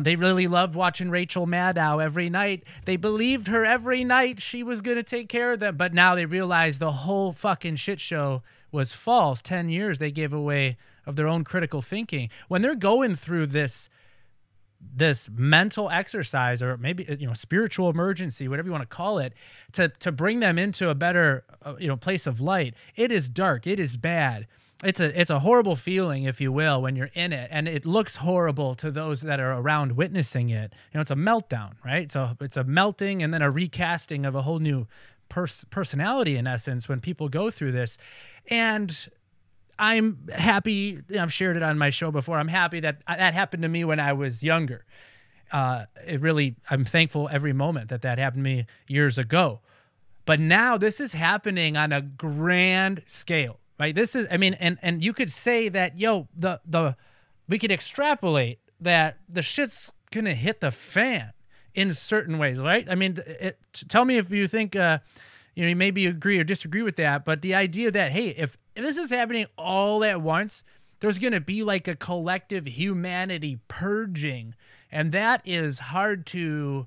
They really loved watching Rachel Maddow every night. They believed her every night she was going to take care of them. But now they realize the whole fucking shit show was false. 10 years they gave away of their own critical thinking. When they're going through this mental exercise, or maybe, you know, spiritual emergency, whatever you want to call it, to bring them into a better, you know, place of light, it is dark. It is bad. It's a horrible feeling, if you will, when you're in it, and it looks horrible to those that are around witnessing it. You know, it's a meltdown, right? So it's a melting and then a recasting of a whole new personality, in essence, when people go through this. And I'm happy, I've shared it on my show before, I'm happy that that happened to me when I was younger. I'm thankful every moment that happened to me years ago. But now this is happening on a grand scale. Right. This is, I mean, and you could say that, yo, we could extrapolate that the shit's going to hit the fan in certain ways. Right. I mean, tell me if you think, you know, you maybe agree or disagree with that. But the idea that, hey, if this is happening all at once, there's going to be like a collective humanity purging. And that is hard to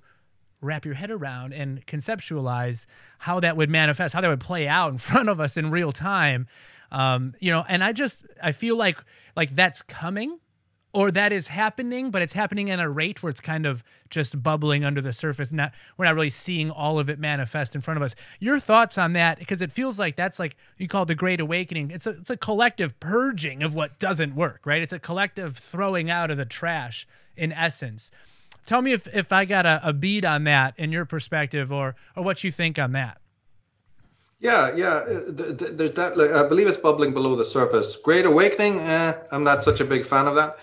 wrap your head around and conceptualize how that would manifest, how that would play out in front of us in real time. You know, and I feel like that's coming, or that is happening, but it's happening at a rate where it's kind of just bubbling under the surface. We're not really seeing all of it manifest in front of us. Your thoughts on that? Because it feels like that's like you call it the Great Awakening. It's a collective purging of what doesn't work, right? It's a collective throwing out of the trash, in essence. Tell me if I got a bead on that in your perspective, or what you think on that. Yeah. There's that. Like, I believe it's bubbling below the surface. Great Awakening. I'm not such a big fan of that,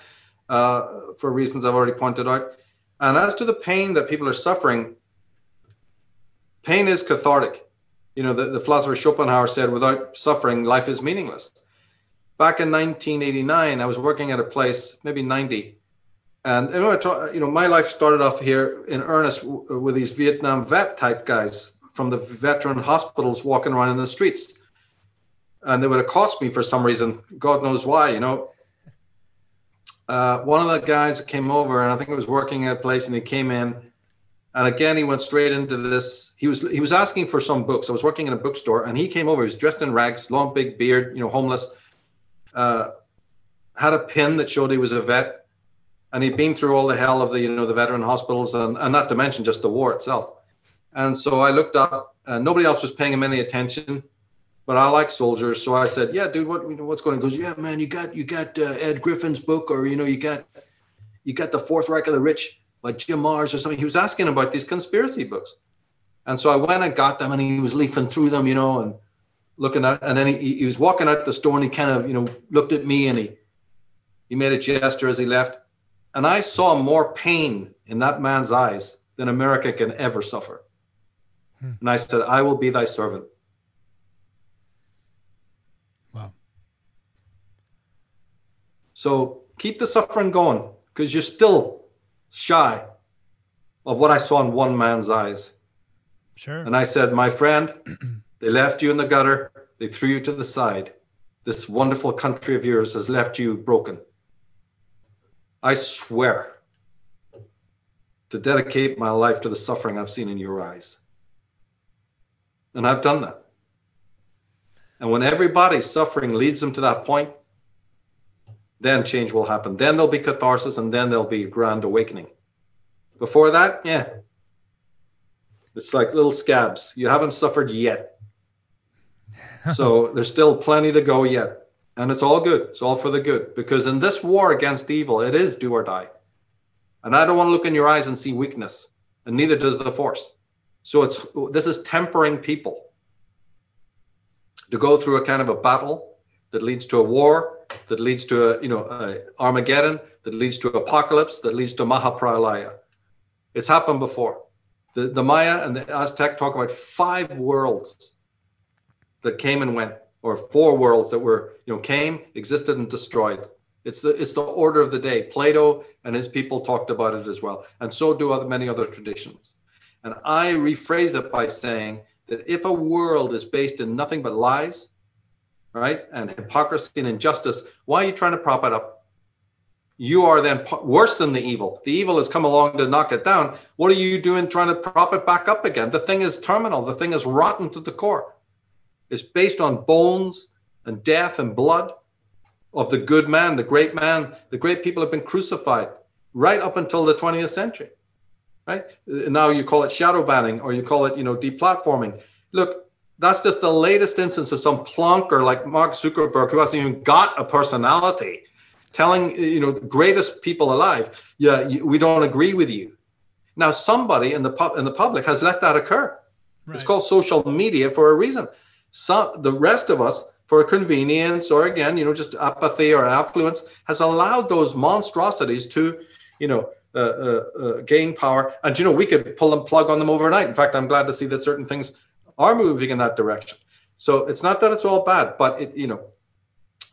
for reasons I've already pointed out. And as to the pain that people are suffering, pain is cathartic. You know, the philosopher Schopenhauer said, "Without suffering, life is meaningless." Back in 1989, I was working at a place, maybe 90, and you know, my life started off here in earnest with these Vietnam vet type guys from the veteran hospitals walking around in the streets, and they would accost me for some reason, God knows why. You know, one of the guys came over, and I think he was working at a place, and he came in, and again he went straight into this. He was asking for some books. I was working in a bookstore, and he came over. He was dressed in rags, long big beard, you know, homeless, had a pin that showed he was a vet, and he'd been through all the hell of the, you know, the veteran hospitals, and not to mention just the war itself. And so I looked up, and nobody else was paying him any attention, but I like soldiers. So I said, "Yeah, dude, what's going on?" He goes, "Yeah, man, you got Ed Griffin's book, or, you know, you got the Fourth Reich of the Rich, like Jim Marrs or something." He was asking about these conspiracy books. And so I went and got them, and he was leafing through them, you know, and looking at, and then he was walking out the store, and he kind of, you know, looked at me, and he made a gesture as he left. And I saw more pain in that man's eyes than America can ever suffer. And I said, "I will be thy servant." Wow. So keep the suffering going, because you're still shy of what I saw in one man's eyes. Sure. And I said, "My friend, they left you in the gutter. They threw you to the side. this wonderful country of yours has left you broken. I swear to dedicate my life to the suffering I've seen in your eyes. And I've done that. And when everybody's suffering leads them to that point, then change will happen. Then there'll be catharsis, and then there'll be a grand awakening. Before that, yeah, it's like little scabs. You haven't suffered yet. So there's still plenty to go yet. And it's all good. It's all for the good. Because in this war against evil, it is do or die. And I don't want to look in your eyes and see weakness. And neither does the Force. So this is tempering people to go through a kind of a battle that leads to a war, that leads to a Armageddon, that leads to apocalypse, that leads to Mahapralaya. It's happened before. The Maya and the Aztec talk about 5 worlds that came and went, or 4 worlds that were, came, existed, and destroyed. It's the order of the day. Plato and his people talked about it as well, and so do many other traditions. And I rephrase it by saying that if a world is based in nothing but lies, right, and hypocrisy and injustice, why are you trying to prop it up? You are then worse than the evil. The evil has come along to knock it down. What are you doing trying to prop it back up again? The thing is terminal. The thing is rotten to the core. It's based on bones and death and blood of the good man, the great man. The great people have been crucified right up until the 20th century, right? Now you call it shadow banning, or you call it, deplatforming. Look, that's just the latest instance of some plonker like Mark Zuckerberg, who hasn't even got a personality, telling, the greatest people alive, yeah, we don't agree with you. Now, somebody in the public has let that occur. Right. It's called social media for a reason. The rest of us, for convenience or again, just apathy or affluence, has allowed those monstrosities to, gain power. And, we could pull and plug on them overnight. In fact, I'm glad to see that certain things are moving in that direction. So it's not that it's all bad, but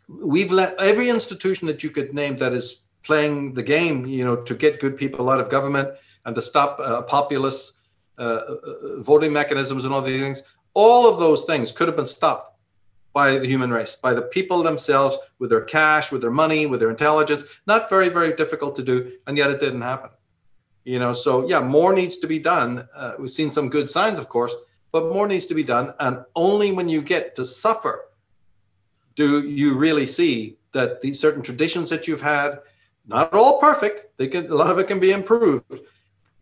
we've let every institution that you could name that is playing the game, to get good people out of government and to stop populist voting mechanisms and all these things. All of those things could have been stopped by the human race, by the people themselves, with their cash, with their money, with their intelligence. Not very, very difficult to do, and yet it didn't happen. So yeah, more needs to be done. We've seen some good signs, of course, but more needs to be done. And only when you get to suffer do you really see that these certain traditions that you've had, not all perfect, a lot of it can be improved,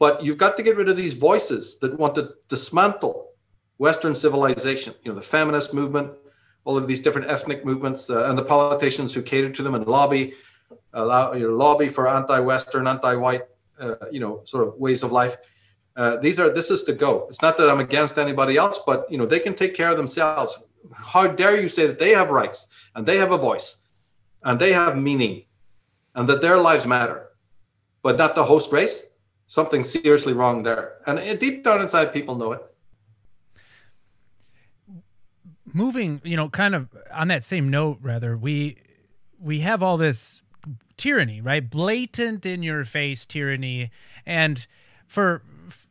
but you've got to get rid of these voices that want to dismantle Western civilization, the feminist movement, all of these different ethnic movements, and the politicians who cater to them and lobby for anti-Western, anti-white, sort of ways of life. This is to go. It's not that I'm against anybody else, but they can take care of themselves. How dare you say that they have rights and they have a voice and they have meaning and that their lives matter, but not the host race? Something seriously wrong there. And deep down inside, people know it. Moving, kind of on that same note, rather, we have all this tyranny, right? Blatant in your face tyranny. And for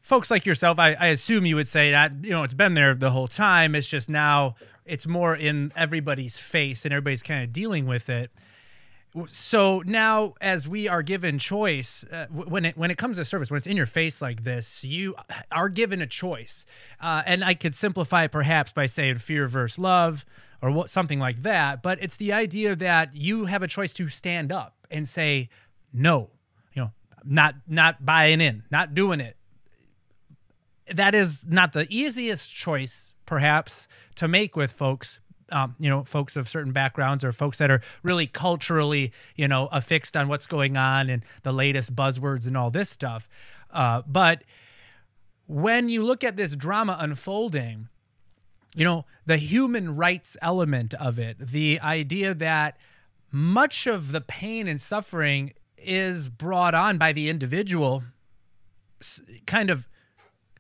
folks like yourself, I assume you would say that, it's been there the whole time. It's just now it's more in everybody's face and everybody's kind of dealing with it. So now, as we are given choice, when it comes to service, when it's in your face like this, you are given a choice. And I could simplify it perhaps by saying fear versus love or something like that. But it's the idea that you have a choice to stand up and say, no, not buying in, not doing it. That is not the easiest choice, perhaps, to make with folks. Folks of certain backgrounds or folks that are really culturally, affixed on what's going on and the latest buzzwords and all this stuff. But when you look at this drama unfolding, the human rights element of it, the idea that much of the pain and suffering is brought on by the individual kind of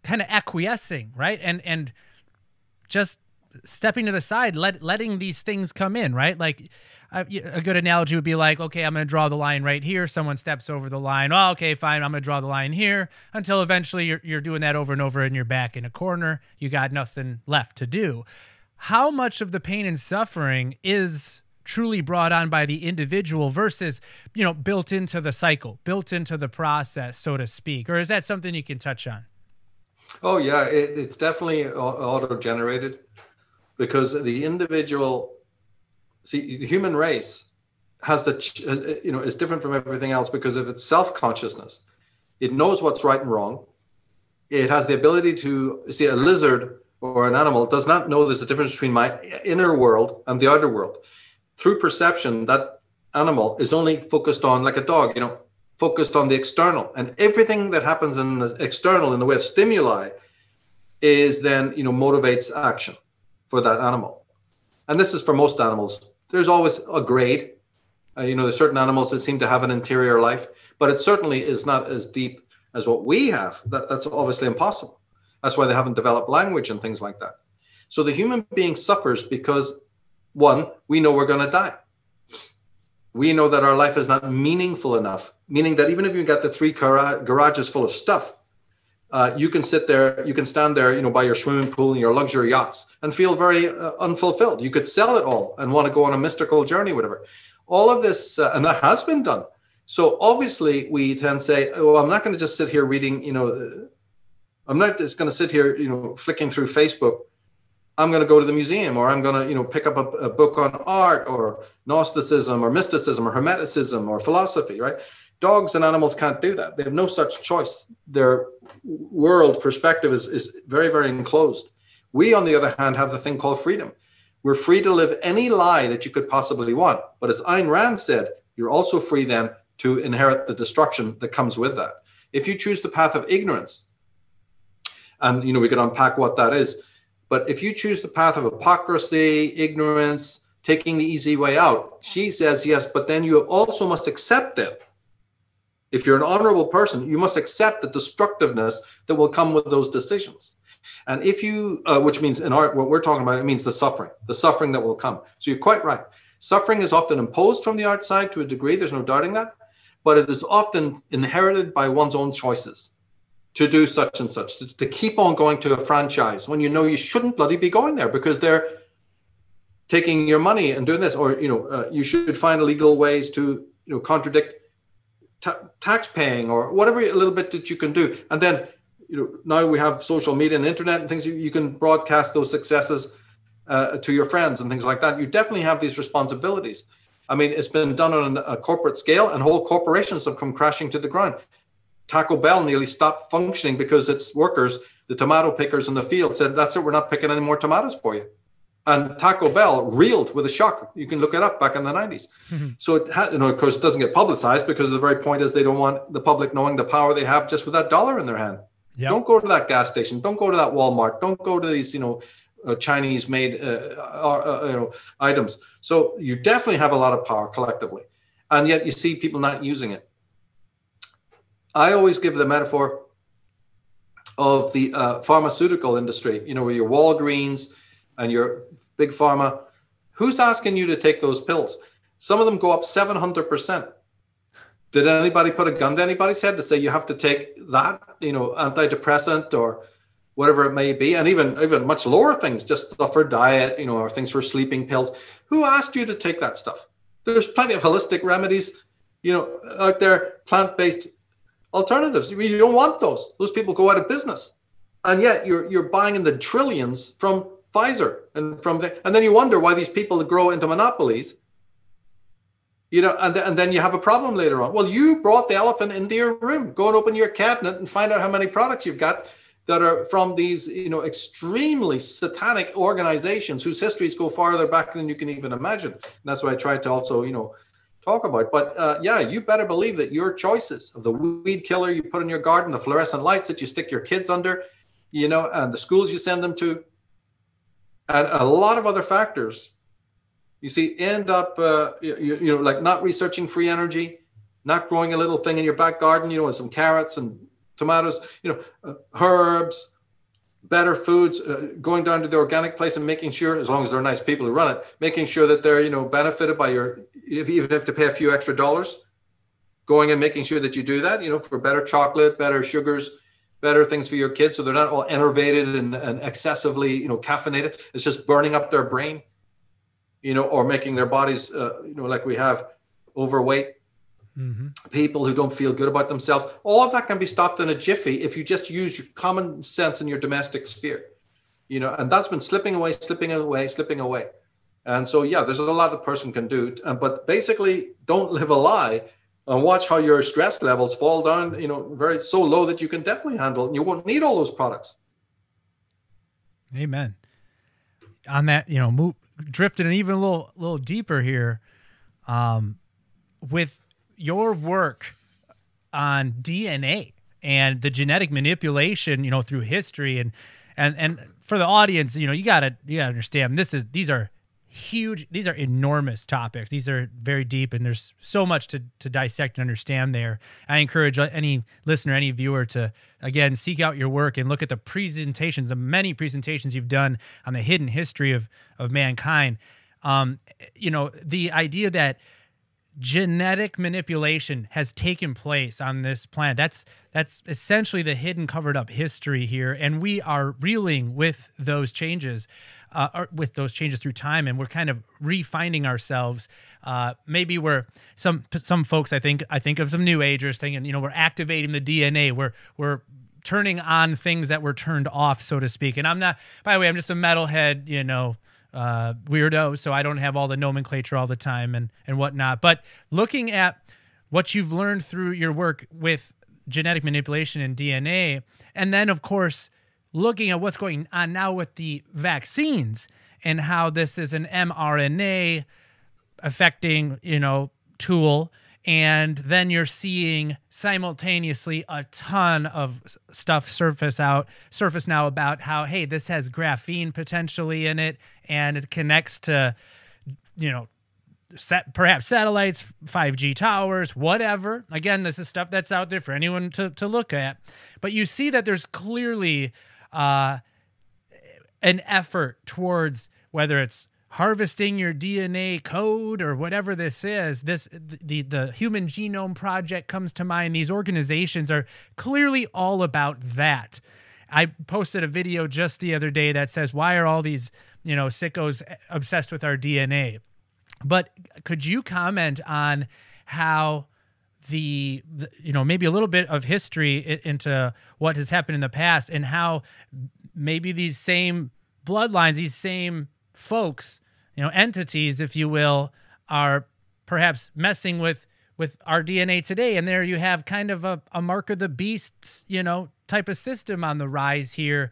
acquiescing, right? And just stepping to the side, letting these things come in, right? Like a good analogy would be like, okay, I'm going to draw the line right here. Someone steps over the line. Oh, okay, fine. I'm going to draw the line here until eventually you're doing that over and over and you're back in a corner. You got nothing left to do. How much of the pain and suffering is truly brought on by the individual versus, built into the cycle, built into the process, so to speak? Or is that something you can touch on? Oh yeah, it's definitely auto-generated, because the individual, see, the human race has is different from everything else because of its self-consciousness. It knows what's right and wrong. It has the ability to see. A lizard or an animal does not know there's a difference between my inner world and the outer world. Through perception, that animal is only focused on, like a dog, focused on the external, and everything that happens in the external in the way of stimuli is then, motivates action for that animal. And this is for most animals. There's always a grade. There's certain animals that seem to have an interior life, but it certainly is not as deep as what we have. That's obviously impossible. That's why they haven't developed language and things like that. So the human being suffers because, one, we know we're going to die. We know that our life is not meaningful enough, meaning that even if you got the 3 garages full of stuff, you can sit there, you can stand there, by your swimming pool and your luxury yachts and feel very unfulfilled. You could sell it all and want to go on a mystical journey, whatever. All of this, and that has been done. So obviously we then say, oh, I'm not going to just sit here reading, I'm not just going to sit here, flicking through Facebook. I'm going to go to the museum, or I'm going to, pick up a book on art or Gnosticism or mysticism or Hermeticism or philosophy, right? Dogs and animals can't do that. They have no such choice. Their world perspective is very, very enclosed. We, on the other hand, have the thing called freedom. We're free to live any lie that you could possibly want. But as Ayn Rand said, you're also free then to inherit the destruction that comes with that. If you choose the path of ignorance, and, we could unpack what that is, but if you choose the path of hypocrisy, ignorance, taking the easy way out, she says, yes, but then you also must accept it. If you're an honorable person, you must accept the destructiveness that will come with those decisions. And if you, which means in art, what we're talking about, it means the suffering that will come. So you're quite right. Suffering is often imposed from the outside to a degree, there's no doubting that, but it is often inherited by one's own choices to do such and such, to keep on going to a franchise when you shouldn't bloody be going there because they're taking your money and doing this, or, you should find legal ways to, contradict tax paying or whatever a little bit that you can do. And then, now we have social media and the internet and things, you can broadcast those successes to your friends and things like that. You definitely have these responsibilities. I mean, it's been done on a corporate scale, and whole corporations have come crashing to the ground. Taco Bell nearly stopped functioning because its workers, the tomato pickers in the field, said, that's it, we're not picking any more tomatoes for you. And Taco Bell reeled with a shock. You can look it up back in the 90s. Mm-hmm. So, of course, it doesn't get publicized because the very point is they don't want the public knowing the power they have just with that dollar in their hand. Yep. Don't go to that gas station. Don't go to that Walmart. Don't go to these, Chinese-made, items. So you definitely have a lot of power collectively. And yet you see people not using it. I always give the metaphor of the pharmaceutical industry, with your Walgreens and your big pharma. Who's asking you to take those pills? Some of them go up 700%. Did anybody put a gun to anybody's head to say you have to take that, antidepressant or whatever it may be, and even much lower things, just stuff for diet, or things for sleeping pills? Who asked you to take that stuff? There's plenty of holistic remedies, out there, plant-based alternatives. You don't want those. Those people go out of business, and yet you're buying in the trillions from Pfizer and and then you wonder why these people grow into monopolies. And then you have a problem later on. Well, you brought the elephant into your room. Go and open your cabinet and find out how many products you've got that are from these, extremely satanic organizations whose histories go farther back than you can even imagine. And that's what I tried to also, talk about. But you better believe that your choices of the weed killer you put in your garden, the fluorescent lights that you stick your kids under, and the schools you send them to, and a lot of other factors, you see, end up, like not researching free energy, not growing a little thing in your back garden, with some carrots and tomatoes, herbs, better foods, going down to the organic place and making sure, as long as they're nice people who run it, making sure that they're, benefited by even if you have to pay a few extra dollars, going and making sure that you do that, for better chocolate, better sugars, better things for your kids, so they're not all enervated and excessively, caffeinated. It's just burning up their brain. or making their bodies, like we have overweight people who don't feel good about themselves. All of that can be stopped in a jiffy if you just use your common sense in your domestic sphere, and that's been slipping away. And so, yeah, there's a lot a person can do, but basically don't live a lie and watch how your stress levels fall down, so low that you can definitely handle it and you won't need all those products. Amen. On that, drifting even a little deeper here, with your work on DNA and the genetic manipulation, through history, and for the audience, you gotta understand these are huge, these are enormous topics. These are very deep, and there's so much to dissect and understand there. I encourage any listener, any viewer to, again, seek out your work and look at the presentations, the many presentations you've done on the hidden history of mankind. The idea that genetic manipulation has taken place on this planet, that's essentially the hidden, covered up history here, and we are reeling with those changes through time, and we're kind of refinding ourselves. Maybe we're some folks, I think of some new agers thinking, we're activating the DNA, we're turning on things that were turned off, so to speak. And I'm not, by the way, I'm just a metalhead, weirdo, so I don't have all the nomenclature all the time and whatnot. But looking at what you've learned through your work with genetic manipulation and DNA, and then, of course, looking at what's going on now with the vaccines and how this is an mRNA affecting, tool. And then you're seeing simultaneously a ton of stuff surface now about how, hey, this has graphene potentially in it, and it connects to, perhaps satellites, 5G towers, whatever. Again, this is stuff that's out there for anyone to look at. But you see that there's clearly an effort towards, whether it's harvesting your DNA code or whatever this is, the Human Genome Project comes to mind. These organizations are clearly all about that. I posted a video just the other day that says, why are all these, sickos obsessed with our DNA? But could you comment on how maybe a little bit of history into what has happened in the past, and how maybe these same bloodlines, these same folks, entities, if you will, are perhaps messing with our DNA today? And there you have kind of a mark of the beast, type of system on the rise here.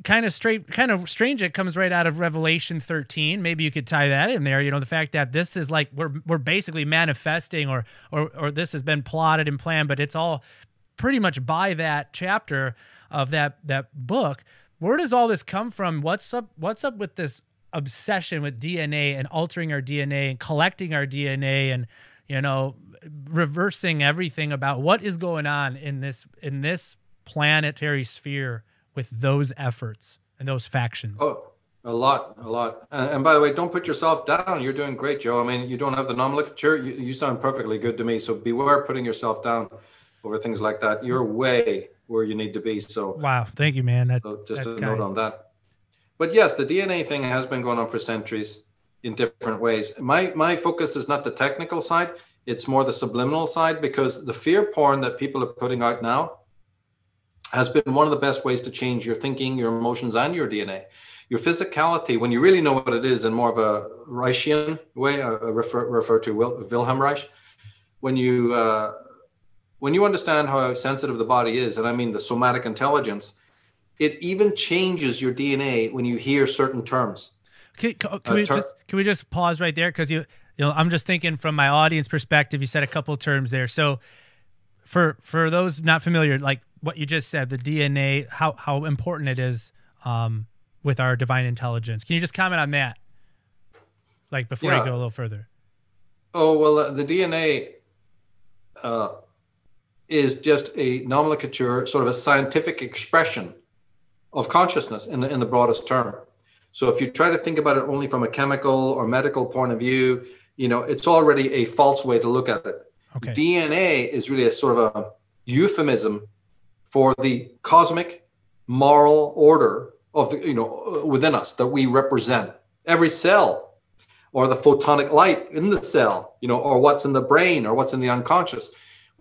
Kind of strange. It comes right out of Revelation 13. Maybe you could tie that in there. The fact that this is like we're basically manifesting, or this has been plotted and planned, but it's all pretty much by that chapter of that book. Where does all this come from? What's up with this obsession with DNA and altering our DNA and collecting our DNA and reversing everything about what is going on in this planetary sphere with those efforts and those factions? Oh, a lot. And by the way, don't put yourself down. You're doing great, Joe. I mean, you don't have the nomenclature. You sound perfectly good to me. So beware putting yourself down over things like that. You're way where you need to be. So wow, thank you, man. Just a note on that. But yes, the DNA thing has been going on for centuries in different ways. My focus is not the technical side. It's more the subliminal side, because the fear porn that people are putting out now has been one of the best ways to change your thinking, your emotions, and your DNA. Your physicality, when you really know what it is in more of a Reichian way, refer to Wilhelm Reich, when you understand how sensitive the body is, and I mean the somatic intelligence, it even changes your DNA when you hear certain terms. Can we just pause right there? Because I'm just thinking from my audience perspective. You said a couple of terms there. So for those not familiar, like what you just said, the DNA, how important it is with our divine intelligence. Can you just comment on that? Like before you go a little further. Oh, well, the DNA is just a nomenclature, sort of a scientific expression of consciousness in the broadest term. So if you try to think about it only from a chemical or medical point of view, it's already a false way to look at it. Okay. DNA is really a sort of a euphemism for the cosmic moral order of the, within us that we represent. Every cell or the photonic light in the cell, or what's in the brain, or what's in the unconscious.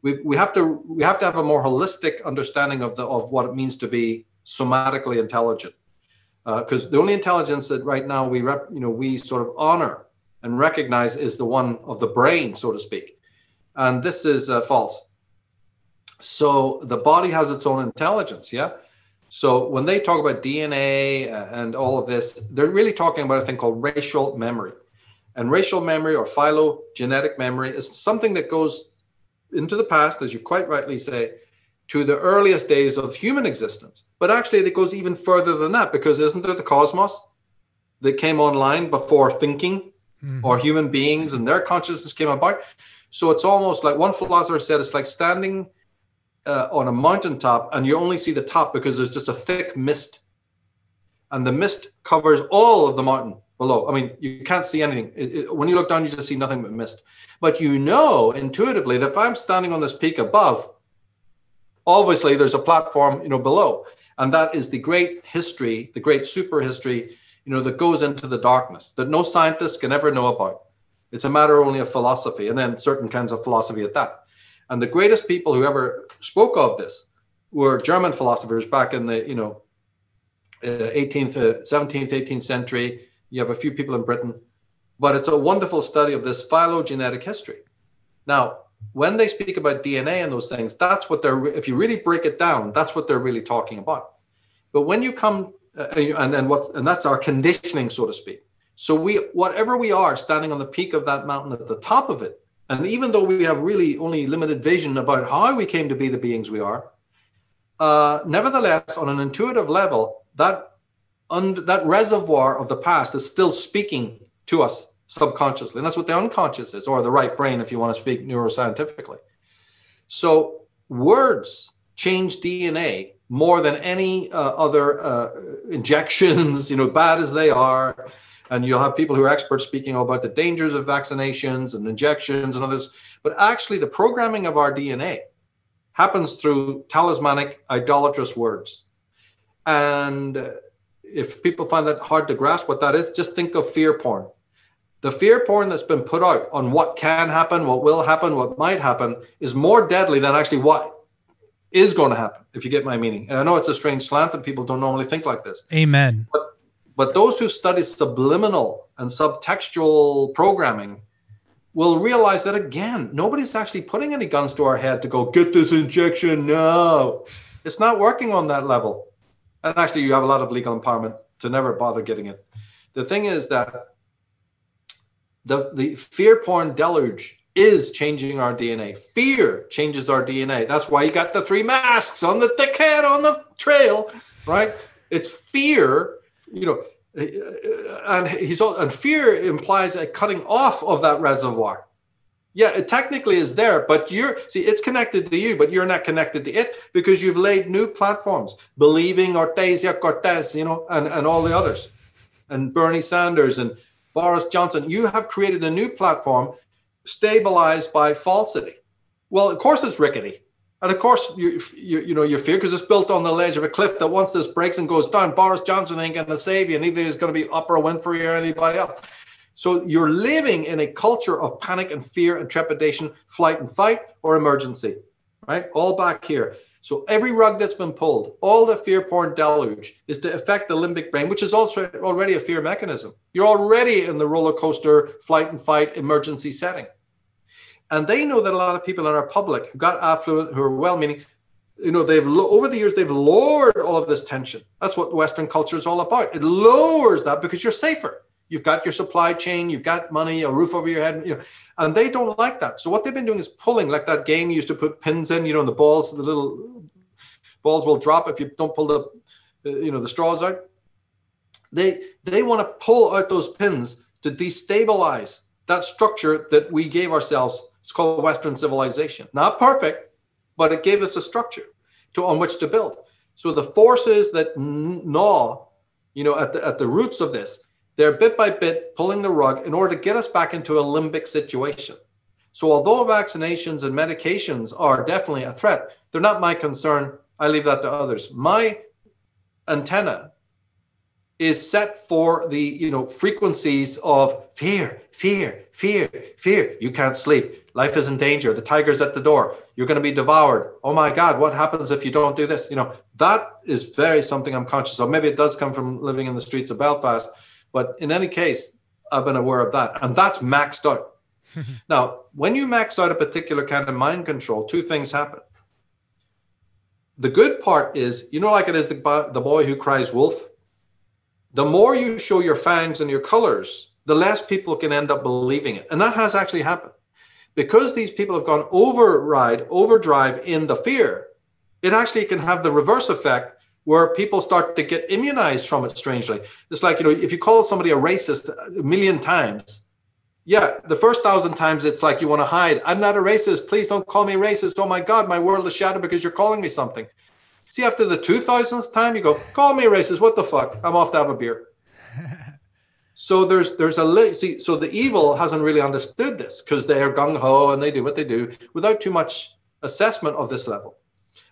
We have to have a more holistic understanding of what it means to be somatically intelligent, because the only intelligence that right now we sort of honor and recognize is the one of the brain, so to speak, and this is false. So the body has its own intelligence, yeah. So when they talk about DNA and all of this, they're really talking about a thing called racial memory, and racial memory or phylogenetic memory is something that goes into the past, as you quite rightly say, to the earliest days of human existence. But actually, it goes even further than that, because isn't there the cosmos that came online before thinking or human beings and their consciousness came about? So it's almost like one philosopher said, it's like standing on a mountaintop and you only see the top because there's just a thick mist. And the mist covers all of the mountain below. I mean, you can't see anything. When you look down, you just see nothing but mist. But intuitively that if I'm standing on this peak above, obviously there's a platform, below. And that is the great history, the great super history, that goes into the darkness that no scientist can ever know about. It's a matter only of philosophy, and then certain kinds of philosophy at that. And the greatest people who ever spoke of this were German philosophers back in the, 17th, 18th century. You have a few people in Britain. But it's a wonderful study of this phylogenetic history. Now, when they speak about DNA and those things, that's what if you really break it down, that's what they're really talking about. But when you come, and that's our conditioning, so to speak. So whatever we are standing on the peak of that mountain at the top of it, and even though we have really only limited vision about how we came to be the beings we are, nevertheless, on an intuitive level, that reservoir of the past is still speaking to us subconsciously. And that's what the unconscious is, or the right brain, if you want to speak neuroscientifically. So words change DNA more than any other injections, bad as they are. And you'll have people who are experts speaking about the dangers of vaccinations and injections and others. But actually, the programming of our DNA happens through talismanic, idolatrous words. And if people find that hard to grasp what that is, just think of fear porn. The fear porn that's been put out on what can happen, what will happen, what might happen is more deadly than actually what is going to happen, if you get my meaning. And I know it's a strange slant and people don't normally think like this. Amen. But those who study subliminal and subtextual programming will realize that, again, nobody's actually putting any guns to our head to go, get this injection now. It's not working on that level. And actually, you have a lot of legal empowerment to never bother getting it. The thing is that the fear porn deluge is changing our DNA. Fear changes our DNA. That's why you got the 3 masks on the thick head on the trail, right? It's fear, and fear implies a cutting off of that reservoir. Yeah, it technically is there, but it's connected to you, but you're not connected to it because you've laid new platforms, believing Cortez, and all the others, and Bernie Sanders and Boris Johnson. You have created a new platform stabilized by falsity. Well, of course it's rickety. And of course, you fear because it's built on the ledge of a cliff that once this breaks and goes down, Boris Johnson ain't going to save you, neither is going to be Oprah Winfrey or anybody else. So you're living in a culture of panic and fear and trepidation, flight and fight, or emergency, right? All back here. So every rug that's been pulled, all the fear porn deluge is to affect the limbic brain, which is also already a fear mechanism. You're already in the roller coaster, flight and fight, emergency setting. And they know that a lot of people in our public who got affluent, who are well-meaning, over the years, they've lowered all of this tension. That's what Western culture is all about. It lowers that because you're safer. You've got your supply chain, you've got money, a roof over your head, and they don't like that. So what they've been doing is pulling, like that game you used to put pins in, and the balls, the little balls will drop if you don't pull the straws out. They want to pull out those pins to destabilize that structure that we gave ourselves. It's called Western civilization. Not perfect, but it gave us a structure on which to build. So the forces that gnaw, at the roots of this, they're bit by bit pulling the rug in order to get us back into a limbic situation. So although vaccinations and medications are definitely a threat, they're not my concern. I leave that to others. My antenna is set for the, frequencies of fear, fear, fear, fear. You can't sleep. Life is in danger. The tiger's at the door. You're going to be devoured. Oh my God, what happens if you don't do this? That is very something I'm conscious of. Maybe it does come from living in the streets of Belfast, but in any case, I've been aware of that. And that's maxed out. Now, when you max out a particular kind of mind control, two things happen. The good part is, like it is the boy who cries wolf. The more you show your fangs and your colors, the less people can end up believing it. And that has actually happened. Because these people have gone overdrive in the fear, it actually can have the reverse effect where people start to get immunized from it strangely. It's like, if you call somebody a racist a million times, yeah, the first 1,000 times it's like you want to hide. I'm not a racist. Please don't call me racist. Oh my God, my world is shattered because you're calling me something. See, after the 2000th time, you go, call me a racist. What the fuck? I'm off to have a beer. So so the evil hasn't really understood this because they are gung-ho and they do what they do without too much assessment of this level.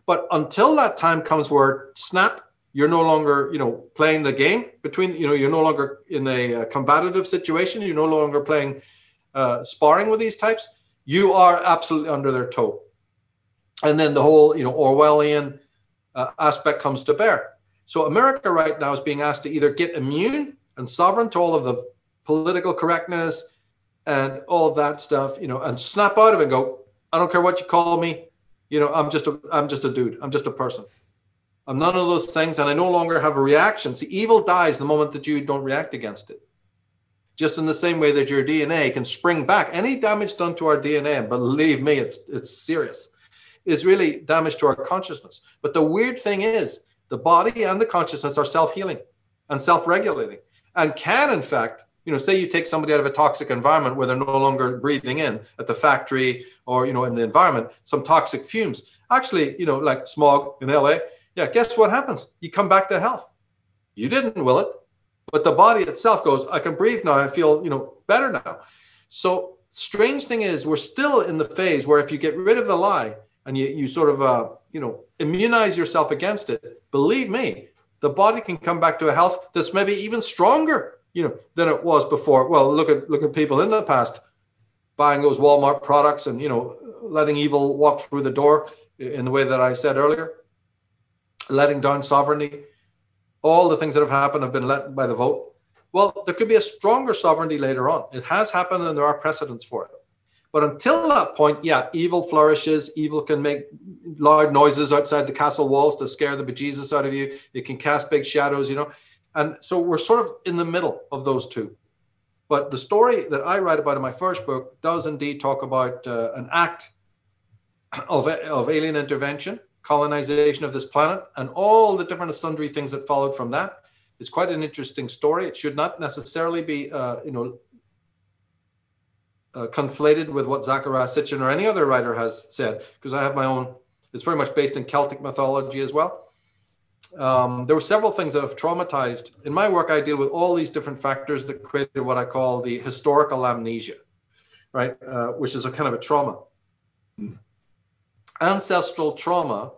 But until that time comes where snap, you're no longer, playing the game between, you're no longer in a combative situation. You're no longer playing sparring with these types. You are absolutely under their toe. And then the whole, Orwellian aspect comes to bear. So America right now is being asked to either get immune and sovereign to all of the political correctness and all of that stuff, and snap out of it and go, I don't care what you call me. I'm just a dude. I'm just a person. I'm none of those things, and I no longer have a reaction. See, evil dies the moment that you don't react against it. Just in the same way that your DNA can spring back. Any damage done to our DNA, and believe me, it's serious, is really damage to our consciousness. But the weird thing is, the body and the consciousness are self-healing and self-regulating, and can, in fact, say you take somebody out of a toxic environment where they're no longer breathing in at the factory or, in the environment, some toxic fumes. Actually, like smog in LA. Yeah, guess what happens? You come back to health. You didn't will it, but the body itself goes, I can breathe now. I feel, better now. So strange thing is we're still in the phase where if you get rid of the lie and you sort of, immunize yourself against it, believe me, the body can come back to a health that's maybe even stronger, than it was before. Well, look at people in the past buying those Walmart products and, letting evil walk through the door in the way that I said earlier. Letting down sovereignty, all the things that have happened have been let by the vote. Well, there could be a stronger sovereignty later on. It has happened and there are precedents for it. But until that point, yeah, evil flourishes. Evil can make loud noises outside the castle walls to scare the bejesus out of you. It can cast big shadows, And so we're sort of in the middle of those two. But the story that I write about in my first book does indeed talk about an act of alien intervention, colonization of this planet, and all the different sundry things that followed from that. It's quite an interesting story. It should not necessarily be, conflated with what Zachariah Sitchin or any other writer has said, because I have my own. It's very much based in Celtic mythology as well. There were several things that have traumatized. In my work, I deal with all these different factors that created what I call the historical amnesia, right? Which is a kind of a trauma. Ancestral trauma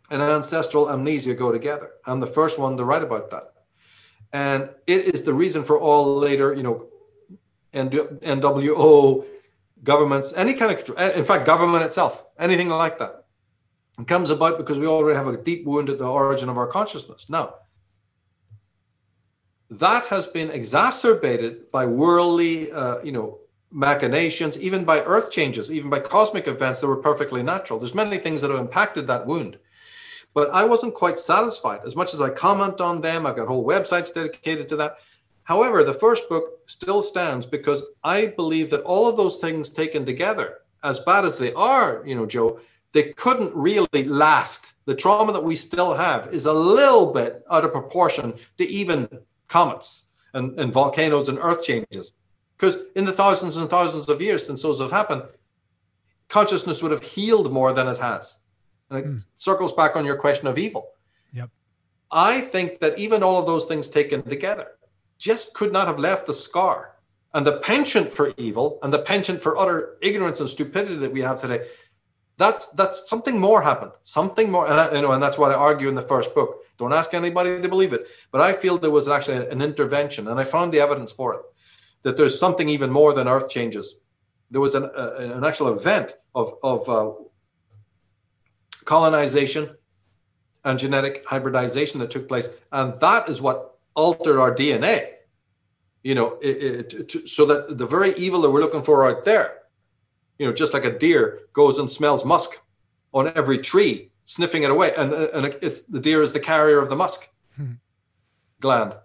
and ancestral amnesia go together. I'm the first one to write about that. And it is the reason for all later, NWO, governments, any kind of, in fact, government itself, anything like that. It comes about because we already have a deep wound at the origin of our consciousness. Now, that has been exacerbated by worldly, machinations, even by earth changes, even by cosmic events that were perfectly natural. There's many things that have impacted that wound. But I wasn't quite satisfied. As much as I comment on them, I've got whole websites dedicated to that. However, the first book still stands because I believe that all of those things taken together, as bad as they are, Joe, they couldn't really last. The trauma that we still have is a little bit out of proportion to even comets and volcanoes and earth changes. Because in the thousands and thousands of years since those have happened, consciousness would have healed more than it has. And it circles back on your question of evil. Yep. I think that even all of those things taken together just could not have left the scar. And the penchant for evil and the penchant for utter ignorance and stupidity that we have today, That's something more happened, something more. And that's what I argue in the first book. Don't ask anybody to believe it, but I feel there was actually an intervention, and I found the evidence for it, that there's something even more than earth changes. There was an actual event of colonization and genetic hybridization that took place, and that is what altered our DNA. So that the very evil that we're looking for out there, just like a deer goes and smells musk on every tree, sniffing it away, and it's the deer is the carrier of the musk gland.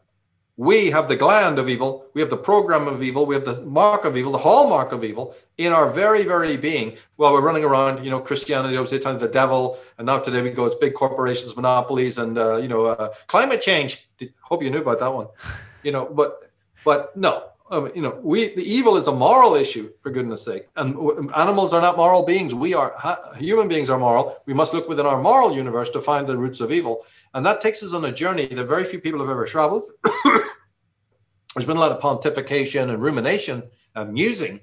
We have the gland of evil. We have the program of evil. We have the mark of evil, the hallmark of evil in our very, very being. While we're running around, Christianity, I was telling the devil, and now today we go, it's big corporations, monopolies, and climate change. Hope you knew about that one. But no, the evil is a moral issue, for goodness sake. And animals are not moral beings. Human beings are moral. We must look within our moral universe to find the roots of evil. And that takes us on a journey that very few people have ever traveled. There's been a lot of pontification and rumination and musing,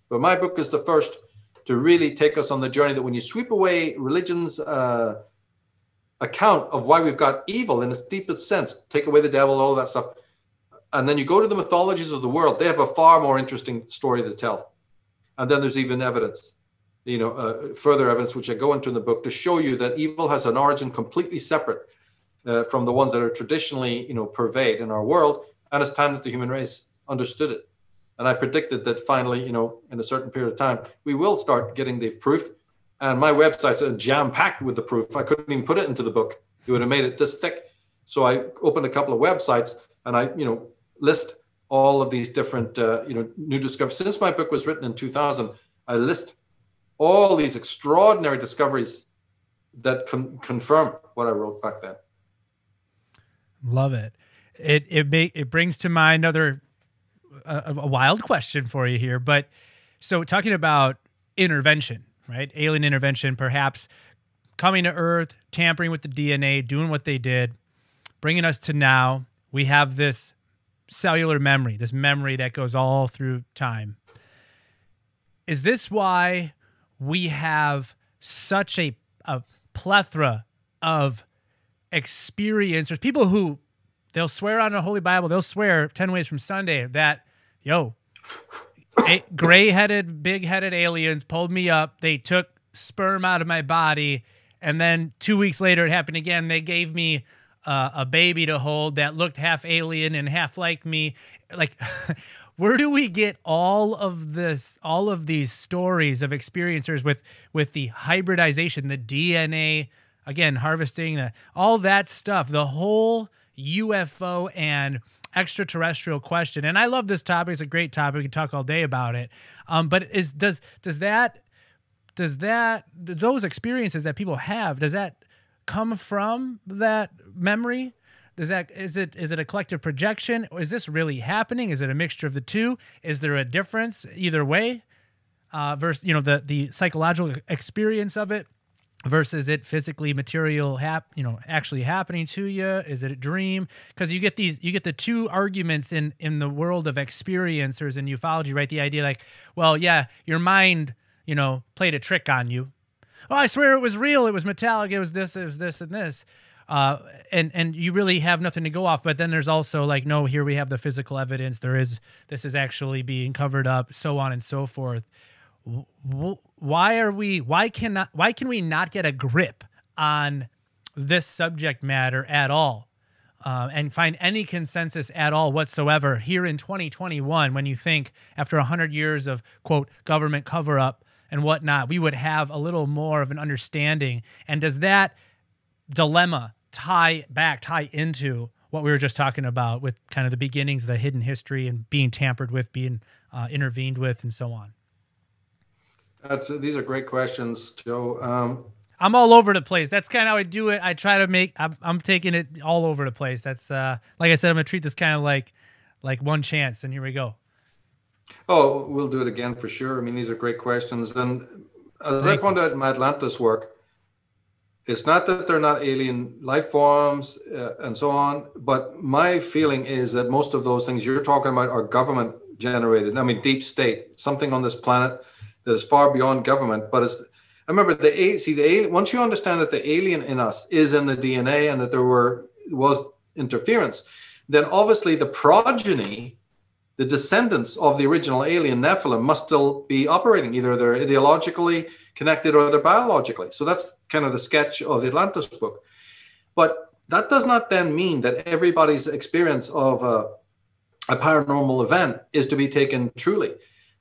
but my book is the first to really take us on the journey that when you sweep away religion's account of why we've got evil in its deepest sense, take away the devil, all of that stuff, and then you go to the mythologies of the world, they have a far more interesting story to tell. And then there's even evidence, further evidence, which I go into in the book, to show you that evil has an origin completely separate from the ones that are traditionally, pervade in our world. And it's time that the human race understood it. And I predicted that finally, in a certain period of time, we will start getting the proof. And my website's jam-packed with the proof. I couldn't even put it into the book. It would have made it this thick. So I opened a couple of websites, and I, list all of these different, new discoveries. Since my book was written in 2000, I list all these extraordinary discoveries that confirm what I wrote back then. Love it. It brings to mind another a wild question for you here. But so talking about intervention, right? Alien intervention, perhaps coming to Earth, tampering with the DNA, doing what they did, bringing us to now. We have this cellular memory, this memory that goes all through time. Is this why we have such a plethora of experiencers, people who they'll swear on a Holy Bible, they'll swear 10 ways from Sunday that, gray-headed, big-headed aliens pulled me up, they took sperm out of my body, and then 2 weeks later it happened again, they gave me a baby to hold that looked half alien and half like me. Like, where do we get all of these stories of experiencers with the hybridization, the DNA, again, harvesting, all that stuff, the whole UFO and extraterrestrial question? And I love this topic. It's a great topic. We can talk all day about it. But those experiences that people have, does that come from that memory? Is it a collective projection? Or is this really happening? Is it a mixture of the two? Is there a difference either way? Versus the psychological experience of it versus it physically material actually happening to you? Is it a dream? Because you get the two arguments in the world of experiencers and ufology, right? The idea like, well, yeah, your mind played a trick on you. Oh, I swear it was real. It was metallic. It was this, and this. And you really have nothing to go off. But then there's also like, no, here we have the physical evidence. This is actually being covered up, so on and so forth. Why can we not get a grip on this subject matter at all? And find any consensus at all whatsoever here in 2021, when you think after 100 years of, quote, government cover-up and whatnot, we would have a little more of an understanding. And does that dilemma tie into what we were just talking about with kind of the beginnings, the hidden history and being tampered with, being intervened with, and so on? These are great questions, Joe. I'm all over the place. That's kind of how I do it. I try to I'm taking it all over the place. That's like I said, I'm gonna treat this kind of like one chance, and here we go. Oh, we'll do it again for sure. I mean, these are great questions. And as I pointed out in my Atlantis work, it's not that they're not alien life forms and so on, but my feeling is that most of those things you're talking about are government generated. I mean, deep state, something on this planet that is far beyond government, but I remember the alien. Once you understand that the alien in us is in the DNA and that was interference, then obviously the progeny, the descendants of the original alien Nephilim must still be operating. Either they're ideologically connected or they're biologically. So that's kind of the sketch of the Atlantis book. But that does not then mean that everybody's experience of a paranormal event is to be taken truly.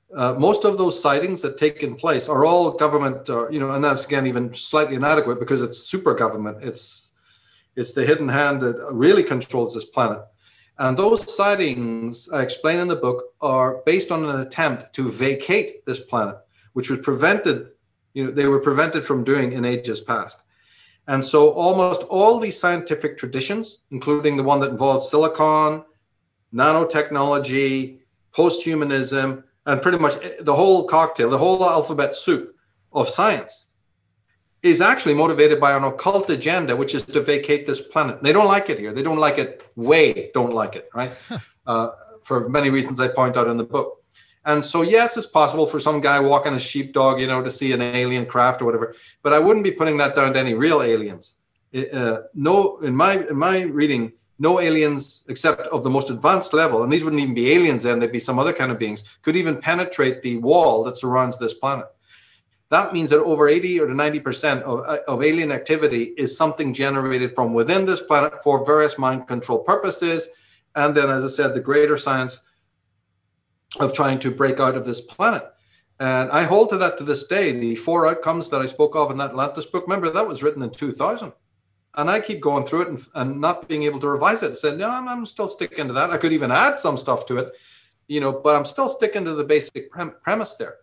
Most of those sightings that taken place are all government, and that's again even slightly inadequate because it's super government. It's the hidden hand that really controls this planet. And those sightings, I explain in the book, are based on an attempt to vacate this planet, which was prevented, they were prevented from doing in ages past. And so almost all these scientific traditions, including the one that involves silicon, nanotechnology, post-humanism, and pretty much the whole cocktail, the whole alphabet soup of science, is actually motivated by an occult agenda, which is to vacate this planet. They don't like it here. They don't like it. Don't like it, right? For many reasons I point out in the book. And so, yes, it's possible for some guy walking a sheepdog, to see an alien craft or whatever. But I wouldn't be putting that down to any real aliens. No, in my reading, no aliens except of the most advanced level, and these wouldn't even be aliens then, they'd be some other kind of beings, could even penetrate the wall that surrounds this planet. That means that over 80 or to 90% of alien activity is something generated from within this planet for various mind control purposes. And then, as I said, the greater science of trying to break out of this planet. And I hold to that to this day. The 4 outcomes that I spoke of in that Atlantis book, remember, that was written in 2000. And I keep going through it and not being able to revise it. Said, no, I'm still sticking to that. I could even add some stuff to it, but I'm still sticking to the basic premise there.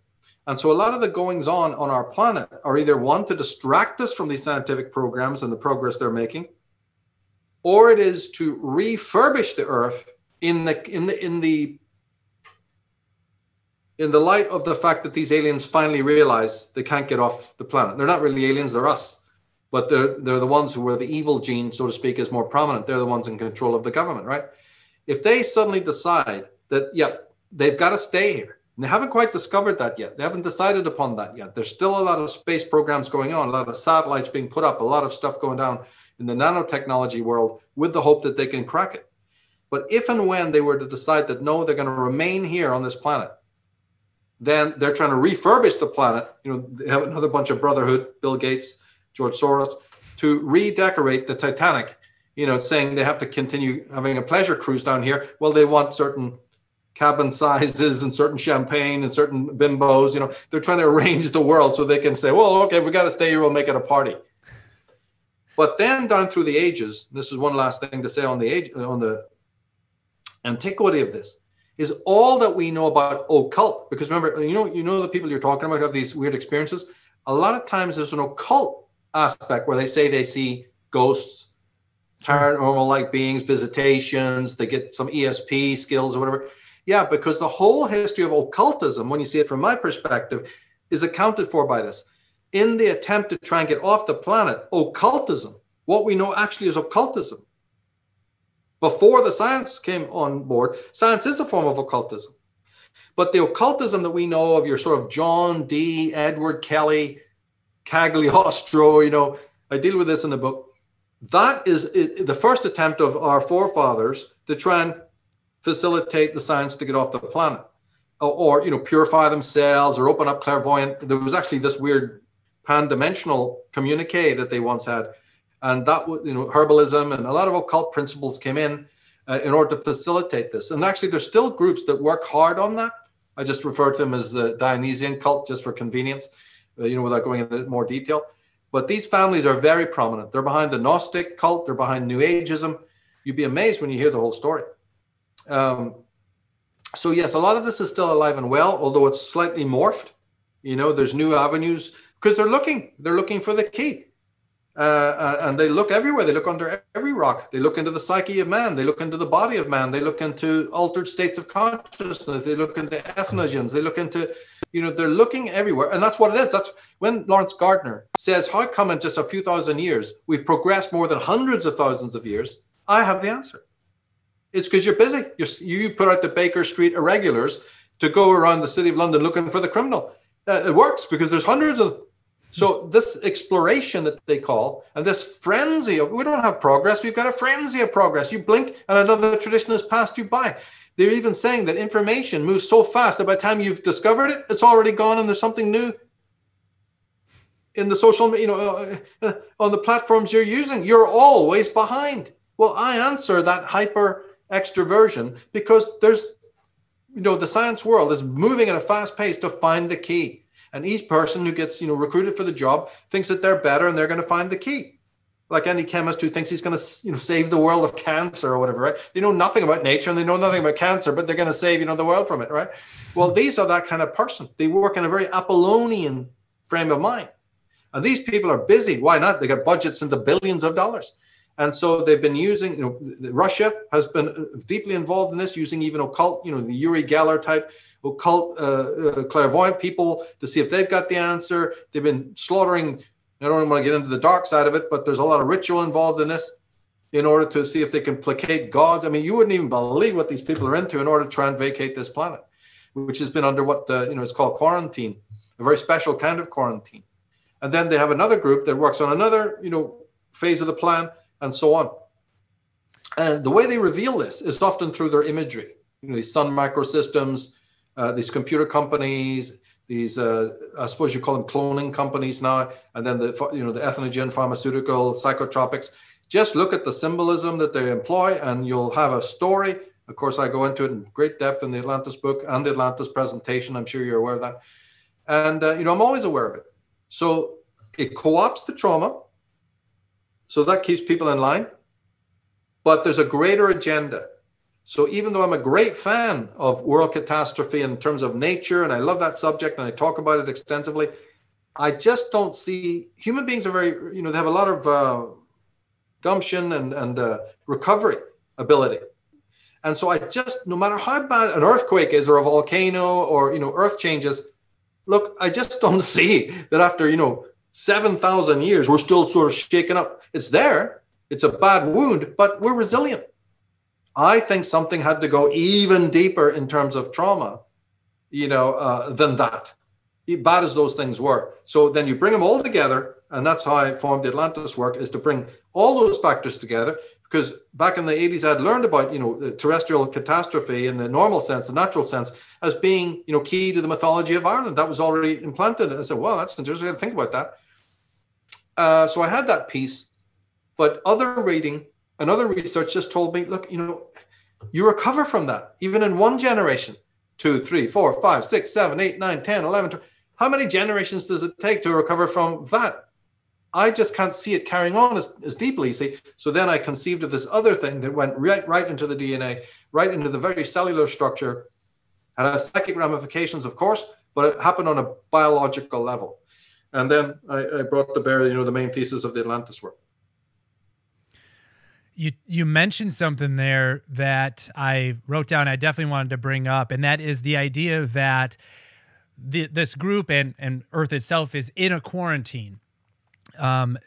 And so a lot of the goings on our planet are either one, to distract us from these scientific programs and the progress they're making, or it is to refurbish the Earth in the light of the fact that these aliens finally realize they can't get off the planet. They're not really aliens, they're us. But they're the ones where the evil gene, so to speak, is more prominent. They're the ones in control of the government, right? If they suddenly decide that, they've got to stay here, and they haven't quite discovered that yet. They haven't decided upon that yet. There's still a lot of space programs going on, a lot of satellites being put up, a lot of stuff going down in the nanotechnology world with the hope that they can crack it. But if and when they were to decide that, no, they're going to remain here on this planet, then they're trying to refurbish the planet. They have another bunch of brotherhood, Bill Gates, George Soros, to redecorate the Titanic, saying they have to continue having a pleasure cruise down here. Well, they want certain cabin sizes and certain champagne and certain bimbos. They're trying to arrange the world so they can say, well, okay, we got to stay here, we'll make it a party. But then down through the ages, this is one last thing to say on the antiquity of this, is all that we know about occult. Because remember, the people you're talking about have these weird experiences. A lot of times there's an occult aspect where they say they see ghosts, paranormal-like beings, visitations, they get some ESP skills or whatever. Yeah, because the whole history of occultism, when you see it from my perspective, is accounted for by this. In the attempt to try and get off the planet, occultism, what we know actually is occultism. Before the science came on board, science is a form of occultism. But the occultism that we know of, your sort of John D. Edward Kelly, Cagliostro, I deal with this in the book. That is the first attempt of our forefathers to try and facilitate the science to get off the planet, or purify themselves or open up clairvoyant. There was actually this weird pan-dimensional communique that they once had, and that was herbalism and a lot of occult principles came in order to facilitate this. And actually, there's still groups that work hard on that. I just refer to them as the Dionysian cult, just for convenience, without going into more detail. But these families are very prominent. They're behind the Gnostic cult. They're behind New Ageism. You'd be amazed when you hear the whole story. So yes, a lot of this is still alive and well, although it's slightly morphed. There's new avenues because they're looking for the key. And they look everywhere. They look under every rock. They look into the psyche of man. They look into the body of man. They look into altered states of consciousness. They look into ethnogens. They look into, they're looking everywhere. And that's what it is. That's when Lawrence Gardner says, how come in just a few thousand years, we've progressed more than hundreds of thousands of years? I have the answer. It's because you're busy. You put out the Baker Street irregulars to go around the city of London looking for the criminal. It works because there's hundreds of them. So this exploration that they call, and this frenzy of, we don't have progress, we've got a frenzy of progress. You blink and another tradition has passed you by. They're even saying that information moves so fast that by the time you've discovered it, it's already gone and there's something new in the social, on the platforms you're using. You're always behind. Well, I answer that hyper extroversion because there's, the science world is moving at a fast pace to find the key. And each person who gets, recruited for the job thinks that they're better and they're going to find the key. Like any chemist who thinks he's going to, save the world of cancer or whatever, right? They know nothing about nature and they know nothing about cancer, but they're going to save, the world from it, right? Well, these are that kind of person. They work in a very Apollonian frame of mind. And these people are busy. Why not? They got budgets into billions of dollars. And so they've been using, Russia has been deeply involved in this, using even occult, the Uri Geller type occult clairvoyant people to see if they've got the answer. They've been slaughtering, I don't want to get into the dark side of it, but there's a lot of ritual involved in this in order to see if they can placate gods. I mean, you wouldn't even believe what these people are into in order to try and vacate this planet, which has been under what, it's called quarantine, a very special kind of quarantine. And then they have another group that works on another, phase of the plan, and so on. And the way they reveal this is often through their imagery. These sun microsystems, these computer companies, these, I suppose you call them cloning companies now, and then the ethnogen, pharmaceutical, psychotropics. Just look at the symbolism that they employ, and you'll have a story. Of course, I go into it in great depth in the Atlantis book and the Atlantis presentation. I'm sure you're aware of that. And, I'm always aware of it. So it co-opts the trauma. So that keeps people in line. But there's a greater agenda. So even though I'm a great fan of world catastrophe in terms of nature, and I love that subject and I talk about it extensively, I just don't see, human beings are very, they have a lot of gumption and recovery ability. And so I just, no matter how bad an earthquake is or a volcano or, earth changes, look, I just don't see that after, 7,000 years, we're still sort of shaken up. It's there. It's a bad wound, but we're resilient. I think something had to go even deeper in terms of trauma, than that, bad as those things were. So then you bring them all together, and that's how I formed the Atlantis work, is to bring all those factors together. Because back in the 80s, I'd learned about, the terrestrial catastrophe in the normal sense, the natural sense, as being, key to the mythology of Ireland. That was already implanted. And I said, well, that's interesting. I had to think about that. So I had that piece, but other reading and other research just told me, look, you recover from that, even in one generation, 2, 3, 4, 5, 6, 7, 8, 9, 10, 11, 12. How many generations does it take to recover from that? I just can't see it carrying on as deeply, see. So then I conceived of this other thing that went right into the DNA, right into the very cellular structure, and has psychic ramifications, of course, but it happened on a biological level. And then I brought to bear, the main thesis of the Atlantis work. You mentioned something there that I wrote down. I definitely wanted to bring up, and that is the idea that this group and Earth itself is in a quarantine. And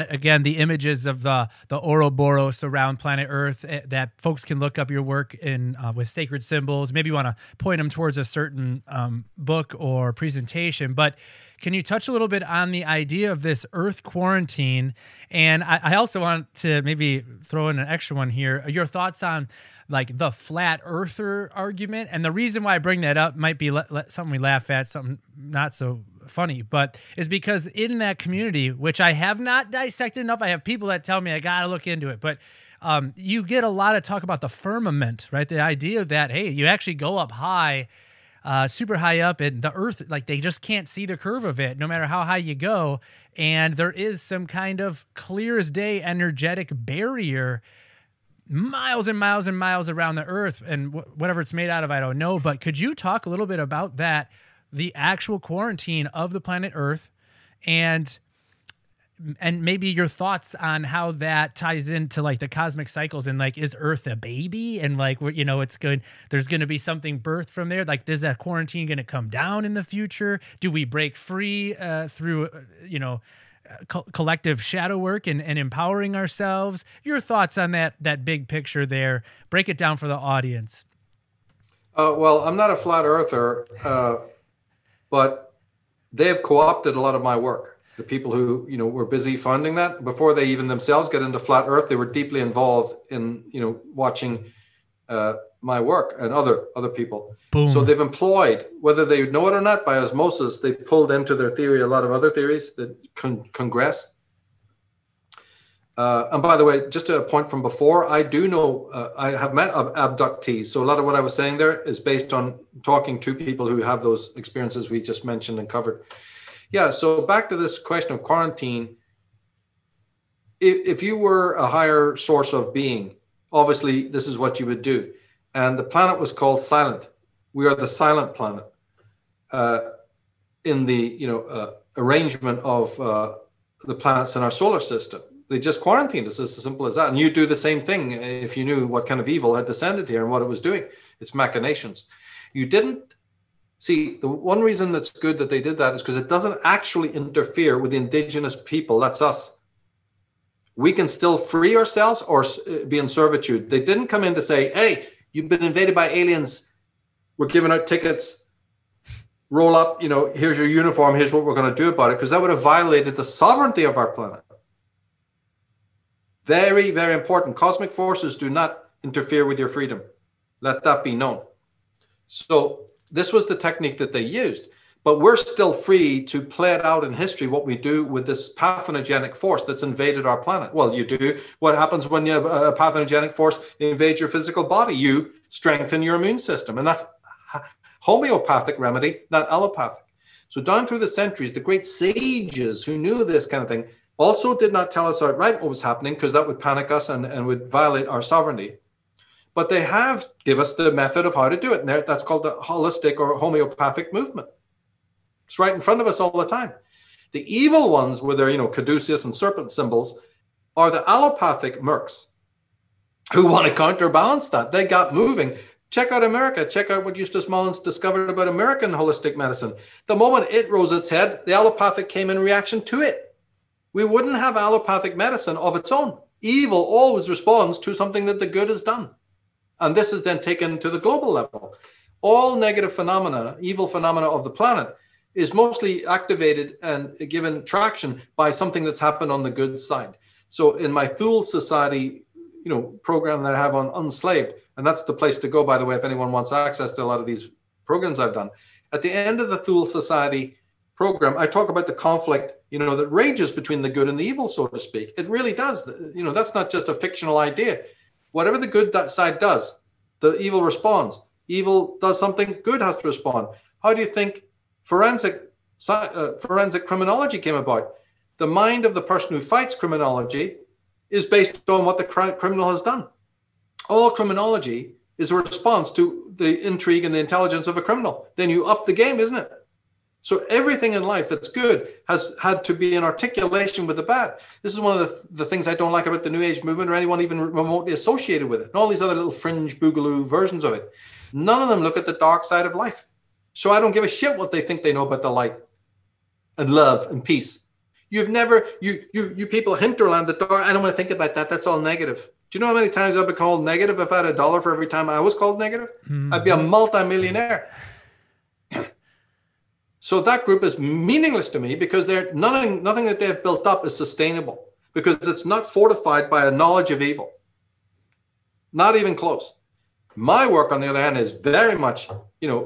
again, the images of the Ouroboros around planet Earth that folks can look up your work in with sacred symbols. Maybe you want to point them towards a certain book or presentation, but can you touch a little bit on the idea of this Earth quarantine? And I also want to maybe throw in an extra one here. Your thoughts on like the flat earther argument. And the reason why I bring that up might be something we laugh at, something not so funny, but is because in that community, which I have not dissected enough, I have people that tell me I got to look into it, but you get a lot of talk about the firmament, right? The idea that, hey, you actually go up high, super high up, and the Earth, like they just can't see the curve of it, no matter how high you go. And there is some kind of clear as day energetic barrier miles and miles and miles around the Earth, and whatever it's made out of, I don't know. But could you talk a little bit about that, the actual quarantine of the planet Earth, and maybe your thoughts on how that ties into like the cosmic cycles, and like, is Earth a baby, and like, it's good, there's going to be something birthed from there, like is that quarantine going to come down in the future? Do we break free through collective shadow work and empowering ourselves? Your thoughts on that big picture there. Break it down for the audience. Well, I'm not a flat earther, but they've co-opted a lot of my work. The people who, were busy funding that before they even themselves get into flat Earth, they were deeply involved in, watching my work and other people. Boom. So they've employed, whether they know it or not, by osmosis, they've pulled into their theory a lot of other theories that congress. And by the way, just a point from before, I do know, I have met abductees. So a lot of what I was saying there is based on talking to people who have those experiences we just mentioned and covered. Yeah, so back to this question of quarantine. If you were a higher source of being, obviously this is what you would do. And the planet was called silent. We are the silent planet in the arrangement of the planets in our solar system. They just quarantined us. It's as simple as that. And you do the same thing if you knew what kind of evil had descended here and what it was doing, its machinations. You didn't see, the one reason that's good that they did that is because it doesn't actually interfere with the indigenous people. That's us. We can still free ourselves or be in servitude. They didn't come in to say, hey, you've been invaded by aliens. We're giving out tickets. Roll up, here's your uniform. Here's what we're going to do about it. Because that would have violated the sovereignty of our planet. Very, very important. Cosmic forces do not interfere with your freedom. Let that be known. So this was the technique that they used. But we're still free to play it out in history, what we do with this pathogenic force that's invaded our planet. Well, you do. What happens when you have a pathogenic force invades your physical body? You strengthen your immune system. And that's homeopathic remedy, not allopathic. So down through the centuries, the great sages who knew this kind of thing also did not tell us outright what was happening, because that would panic us and would violate our sovereignty. But they have given us the method of how to do it. And that's called the holistic or homeopathic movement. It's right in front of us all the time. The evil ones with their, caduceus and serpent symbols are the allopathic mercs who want to counterbalance that. They got moving. Check out America. Check out what Eustace Mullins discovered about American holistic medicine. The moment it rose its head, the allopathic came in reaction to it. We wouldn't have allopathic medicine of its own. Evil always responds to something that the good has done. And this is then taken to the global level. All negative phenomena, evil phenomena of the planet, is mostly activated and given traction by something that's happened on the good side. So in my Thule Society, program that I have on Unslaved, and that's the place to go, by the way, if anyone wants access to a lot of these programs I've done. At the end of the Thule Society program, I talk about the conflict, that rages between the good and the evil, so to speak. It really does. That's not just a fictional idea. Whatever the good side does, the evil responds. Evil does something, good has to respond. How do you think forensic criminology came about? The mind of the person who fights criminology is based on what the criminal has done. All criminology is a response to the intrigue and the intelligence of a criminal. Then you up the game, isn't it? So everything in life that's good has had to be in articulation with the bad. This is one of the things I don't like about the New Age movement or anyone even remotely associated with it. And all these other little fringe boogaloo versions of it. None of them look at the dark side of life. So I don't give a shit what they think they know about the light and love and peace. You've never, you people, hinterland, the dark, I don't want to think about that. That's all negative. Do you know how many times I've been called negative? If I had $1 for every time I was called negative, I'd be a multimillionaire. So that group is meaningless to me because they're nothing that they've built up is sustainable because it's not fortified by a knowledge of evil. Not even close. My work, on the other hand, is very much,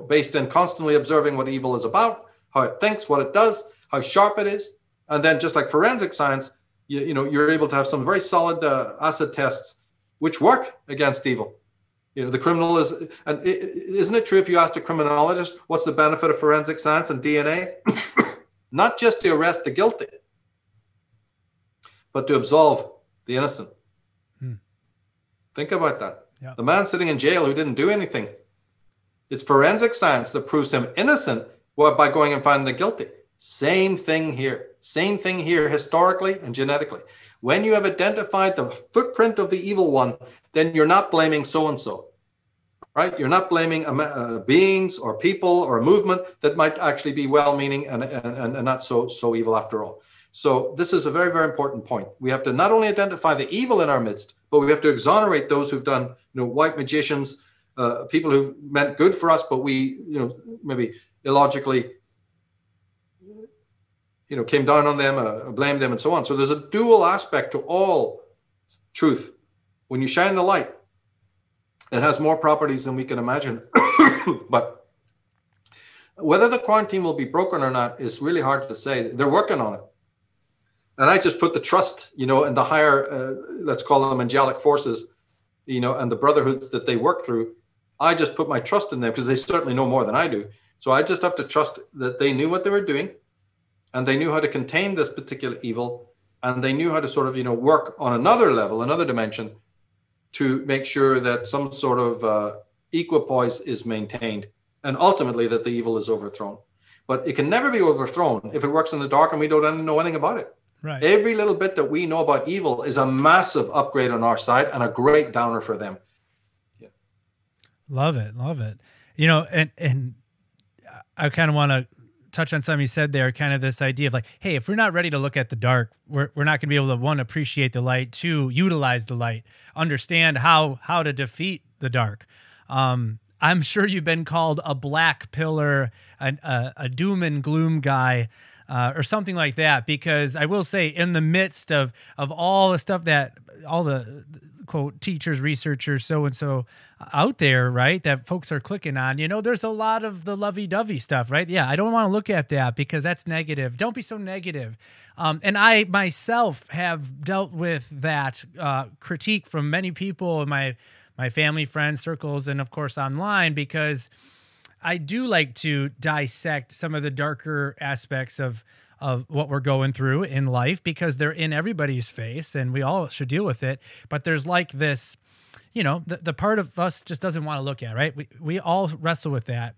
based in constantly observing what evil is about, how it thinks, what it does, how sharp it is. And then just like forensic science, you're able to have some very solid acid tests which work against evil. The criminal is, and isn't it true if you asked a criminologist, what's the benefit of forensic science and DNA? Not just to arrest the guilty, but to absolve the innocent. Think about that. Yeah. The man sitting in jail who didn't do anything, it's forensic science that proves him innocent by going and finding the guilty. Same thing here. Same thing here historically and genetically. When you have identified the footprint of the evil one, then you're not blaming so-and-so, right? You're not blaming beings or people or a movement that might actually be well-meaning and not so evil after all. So this is a very, very important point. We have to not only identify the evil in our midst, but we have to exonerate those who've done, white magicians, people who've meant good for us, but we, maybe illogically, came down on them, blamed them, and so on. So there's a dual aspect to all truth. When you shine the light, it has more properties than we can imagine. But whether the quarantine will be broken or not is really hard to say. They're working on it. And I just put the trust, in the higher, let's call them angelic forces, and the brotherhoods that they work through. I just put my trust in them because they certainly know more than I do. So I just have to trust that they knew what they were doing, and they knew how to contain this particular evil, and they knew how to sort of, work on another level, another dimension, to make sure that some sort of equipoise is maintained, and ultimately that the evil is overthrown. But it can never be overthrown if it works in the dark and we don't know anything about it. Right. Every little bit that we know about evil is a massive upgrade on our side and a great downer for them. Yeah. Love it. Love it. And I kind of want to touch on something you said there, kind of this idea of like, hey, if we're not ready to look at the dark, we're not going to be able to, one, appreciate the light, two, utilize the light, understand how to defeat the dark. I'm sure you've been called a black pillar, a doom and gloom guy, or something like that, because I will say, in the midst of all the stuff that all the quote teachers, researchers, so-and-so out there, right, that folks are clicking on, there's a lot of the lovey-dovey stuff, right? Yeah, I don't want to look at that because that's negative. Don't be so negative. And I myself have dealt with that critique from many people in my family, friends, circles, and of course online, because I do like to dissect some of the darker aspects of what we're going through in life, because they're in everybody's face and we all should deal with it. But there's like this, the part of us just doesn't want to look at, right? We all wrestle with that.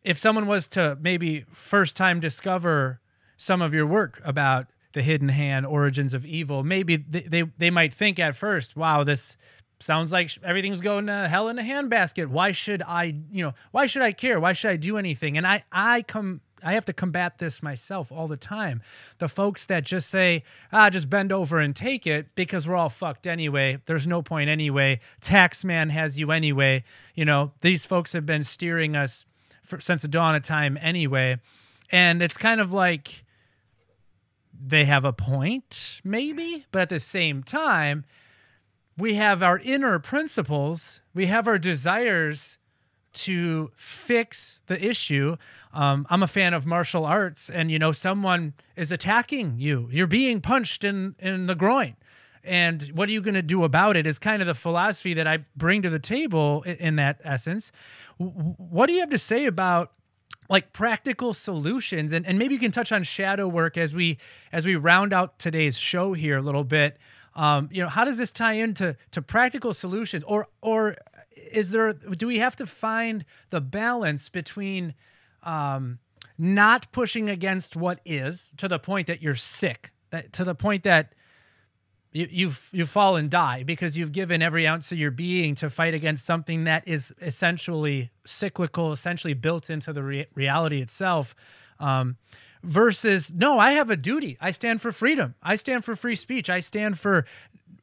If someone was to maybe first time discover some of your work about the hidden hand, origins of evil, maybe they might think at first, wow, this sounds like everything's going to hell in a handbasket. Why should I care? Why should I do anything? And I have to combat this myself all the time. The folks that just say, just bend over and take it because we're all fucked anyway. There's no point anyway. Taxman has you anyway. These folks have been steering us since the dawn of time anyway. And it's kind of like they have a point, maybe, but at the same time, we have our inner principles, we have our desires to fix the issue. I'm a fan of martial arts, and someone is attacking you. You're being punched in the groin. And what are you going to do about it is kind of the philosophy that I bring to the table in that essence. What do you have to say about like practical solutions? And maybe you can touch on shadow work as we round out today's show here a little bit. How does this tie into practical solutions, or do we have to find the balance between not pushing against what is to the point that you're sick, to the point that you fall and die because you've given every ounce of your being to fight against something that is essentially cyclical, essentially built into the reality itself, versus, no, I have a duty. I stand for freedom. I stand for free speech. I stand for,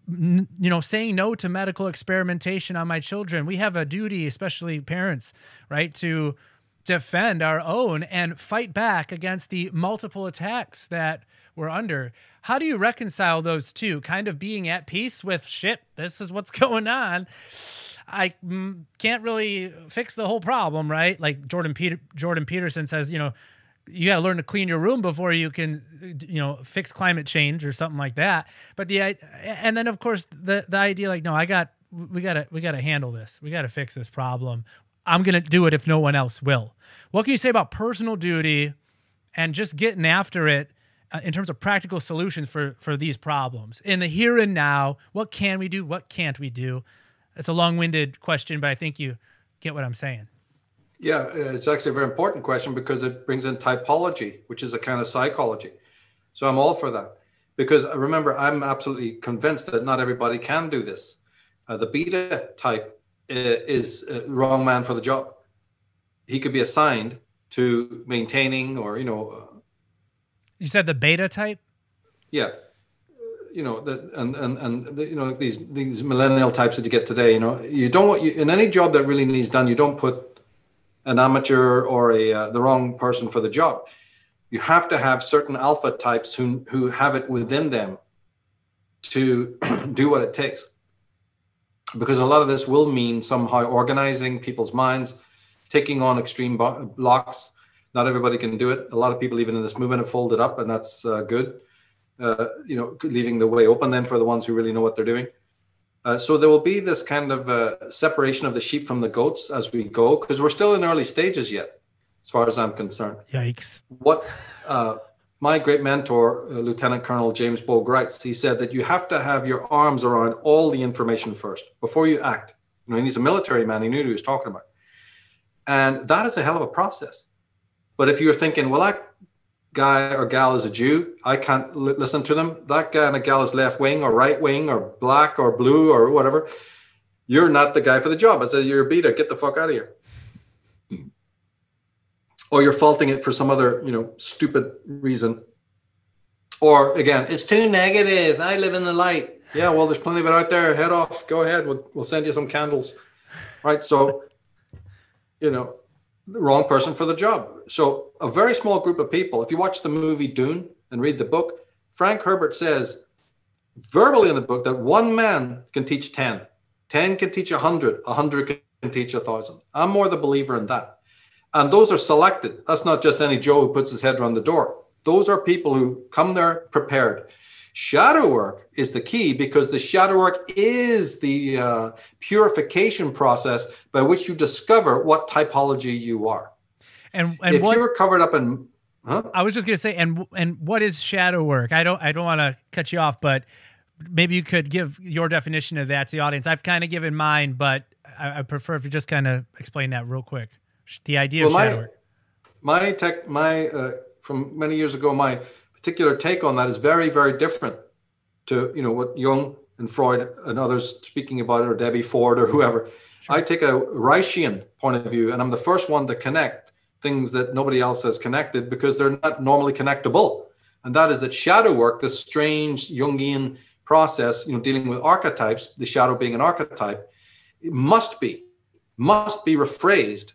saying no to medical experimentation on my children. We have a duty, especially parents, right, to defend our own and fight back against the multiple attacks that we're under. How do you reconcile those two? Kind of being at peace with, shit, this is what's going on. I can't really fix the whole problem, right? Like Jordan Peterson says, you got to learn to clean your room before you can, fix climate change or something like that. But and then of course the idea, like, no, we got to handle this. We got to fix this problem. I'm going to do it if no one else will. What can you say about personal duty and just getting after it in terms of practical solutions for these problems in the here and now? What can we do? What can't we do? It's a long-winded question, but I think you get what I'm saying. Yeah, it's actually a very important question because it brings in typology, which is a kind of psychology. So I'm all for that. Because remember, I'm absolutely convinced that not everybody can do this. The beta type is the wrong man for the job. He could be assigned to maintaining or, You said the beta type? Yeah. These millennial types that you get today, you don't want, in any job that really needs done, you don't put an amateur or the wrong person for the job. you have to have certain alpha types who have it within them to do what it takes. Because a lot of this will mean somehow organizing people's minds, taking on extreme blocks. Not everybody can do it. A lot of people, even in this movement, have folded up, and that's good. Leaving the way open then for the ones who really know what they're doing. So there will be this kind of separation of the sheep from the goats as we go, because we're still in early stages yet, as far as I'm concerned. Yikes. What my great mentor, Lieutenant Colonel James Bogue, writes, he said that you have to have your arms around all the information first before you act. And he's a military man. He knew what he was talking about. And that is a hell of a process. But if you're thinking, well, that guy or gal is a Jew, I can't listen to them. That guy and a gal is left wing or right wing or black or blue or whatever. You're not the guy for the job. I said, you're a beta. Get the fuck out of here. Or you're faulting it for some other, stupid reason. Or again, it's too negative. I live in the light. Yeah, well, there's plenty of it out there. Head off. Go ahead. We'll send you some candles. Right. So, the wrong person for the job. So a very small group of people, if you watch the movie Dune and read the book, Frank Herbert says verbally in the book that one man can teach 10. 10 can teach 100. 100 can teach 1,000. I'm more the believer in that. And those are selected. That's not just any Joe who puts his head around the door. Those are people who come there prepared. Shadow work is the key, because the shadow work is the purification process by which you discover what typology you are. And if you're covered up in, I was just going to say, and what is shadow work? I don't want to cut you off, but maybe you could give your definition of that to the audience. I've kind of given mine, but I prefer if you just kind of explain that real quick. The idea of shadow work. From many years ago, my particular take on that is very, very different to what Jung and Freud and others speaking about it, or Debbie Ford or whoever. Sure. I take a Reichian point of view, and I'm the first one to connect things that nobody else has connected because they're not normally connectable. And that is that shadow work, this strange Jungian process, dealing with archetypes, the shadow being an archetype, it must be rephrased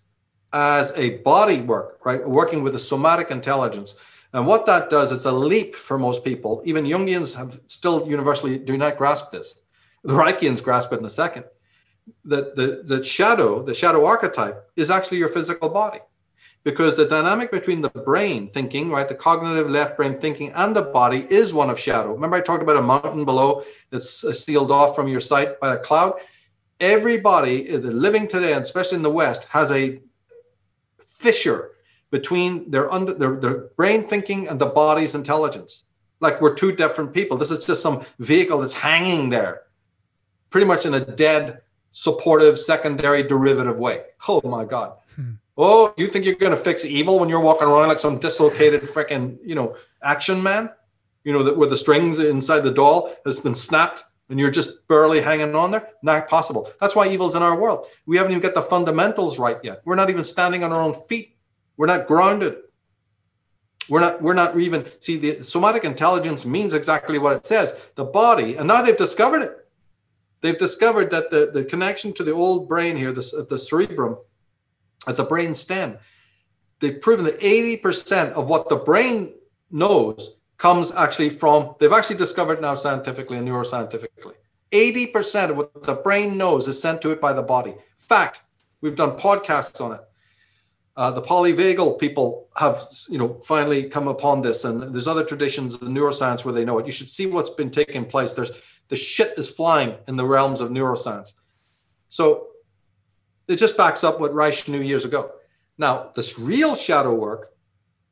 as a body work, right? Working with the somatic intelligence. And what that does, it's a leap for most people. Even Jungians have still universally do not grasp this. The Reichians grasp it in a second. The shadow archetype is actually your physical body, because the dynamic between the brain thinking, right, the cognitive left brain thinking, and the body is one of shadow. Remember I talked about a mountain below that's sealed off from your sight by a cloud? Everybody living today, and especially in the West, has a fissure between their brain thinking and the body's intelligence. Like we're two different people. This is just some vehicle that's hanging there, pretty much in a dead, supportive, secondary, derivative way. Oh my God. Oh, you think you're going to fix evil when you're walking around like some dislocated freaking, action man? Where the strings inside the doll has been snapped and you're just barely hanging on there? Not possible. That's why evil's in our world. We haven't even got the fundamentals right yet. We're not even standing on our own feet. We're not grounded. We're not even, see, the somatic intelligence means exactly what it says. The body, and now they've discovered it. They've discovered that the connection to the old brain here, the cerebrum, at the brain stem, they've proven that 80% of what the brain knows comes actually from, they've actually discovered now scientifically and neuroscientifically, 80% of what the brain knows is sent to it by the body. Fact, we've done podcasts on it. The polyvagal people have, finally come upon this, and there's other traditions in neuroscience where they know it. You should see what's been taking place. The shit is flying in the realms of neuroscience. So it just backs up what Reich knew years ago. Now, this real shadow work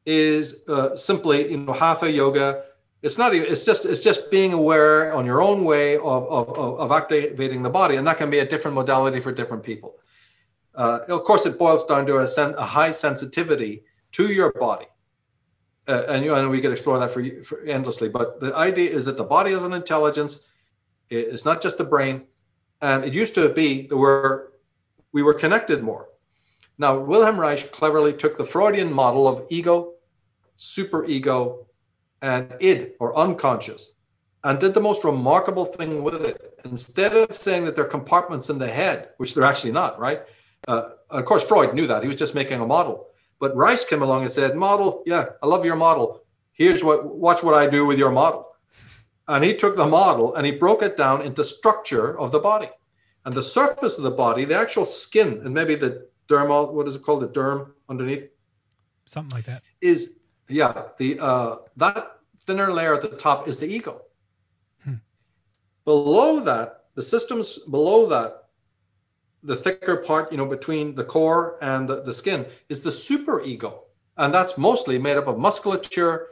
is simply, hatha yoga. It's not even, it's just being aware on your own way of activating the body, and that can be a different modality for different people. Of course, it boils down to a high sensitivity to your body. And we could explore that for endlessly. But the idea is that the body has an intelligence. It's not just the brain. And it used to be that we were connected more. Now, Wilhelm Reich cleverly took the Freudian model of ego, superego, and id, or unconscious, and did the most remarkable thing with it. Instead of saying that they're compartments in the head, which they're actually not, right? Of course, Freud knew that. He was just making a model. But Rice came along and said, model, yeah, I love your model. Watch what I do with your model. And he took the model and he broke it down into structure of the body. And the surface of the body, the actual skin, and maybe the dermal, what is it called? The derm underneath? Something like that. Is, yeah, that thinner layer at the top is the ego. Below that, the systems below that, the thicker part, between the core and the skin, is the superego. And that's mostly made up of musculature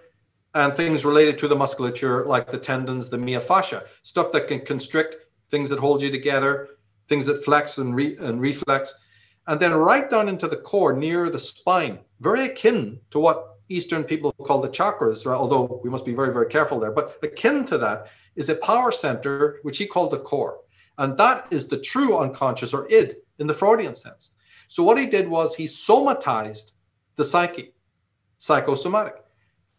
and things related to the musculature, like the tendons, the myofascia, stuff that can constrict, things that hold you together, things that flex and reflex. And then right down into the core, near the spine, very akin to what Eastern people call the chakras, right? Although we must be very, very careful there. But akin to that is a power center, which he called the core. And that is the true unconscious, or id, in the Freudian sense. So what he did was he somatized the psyche, psychosomatic.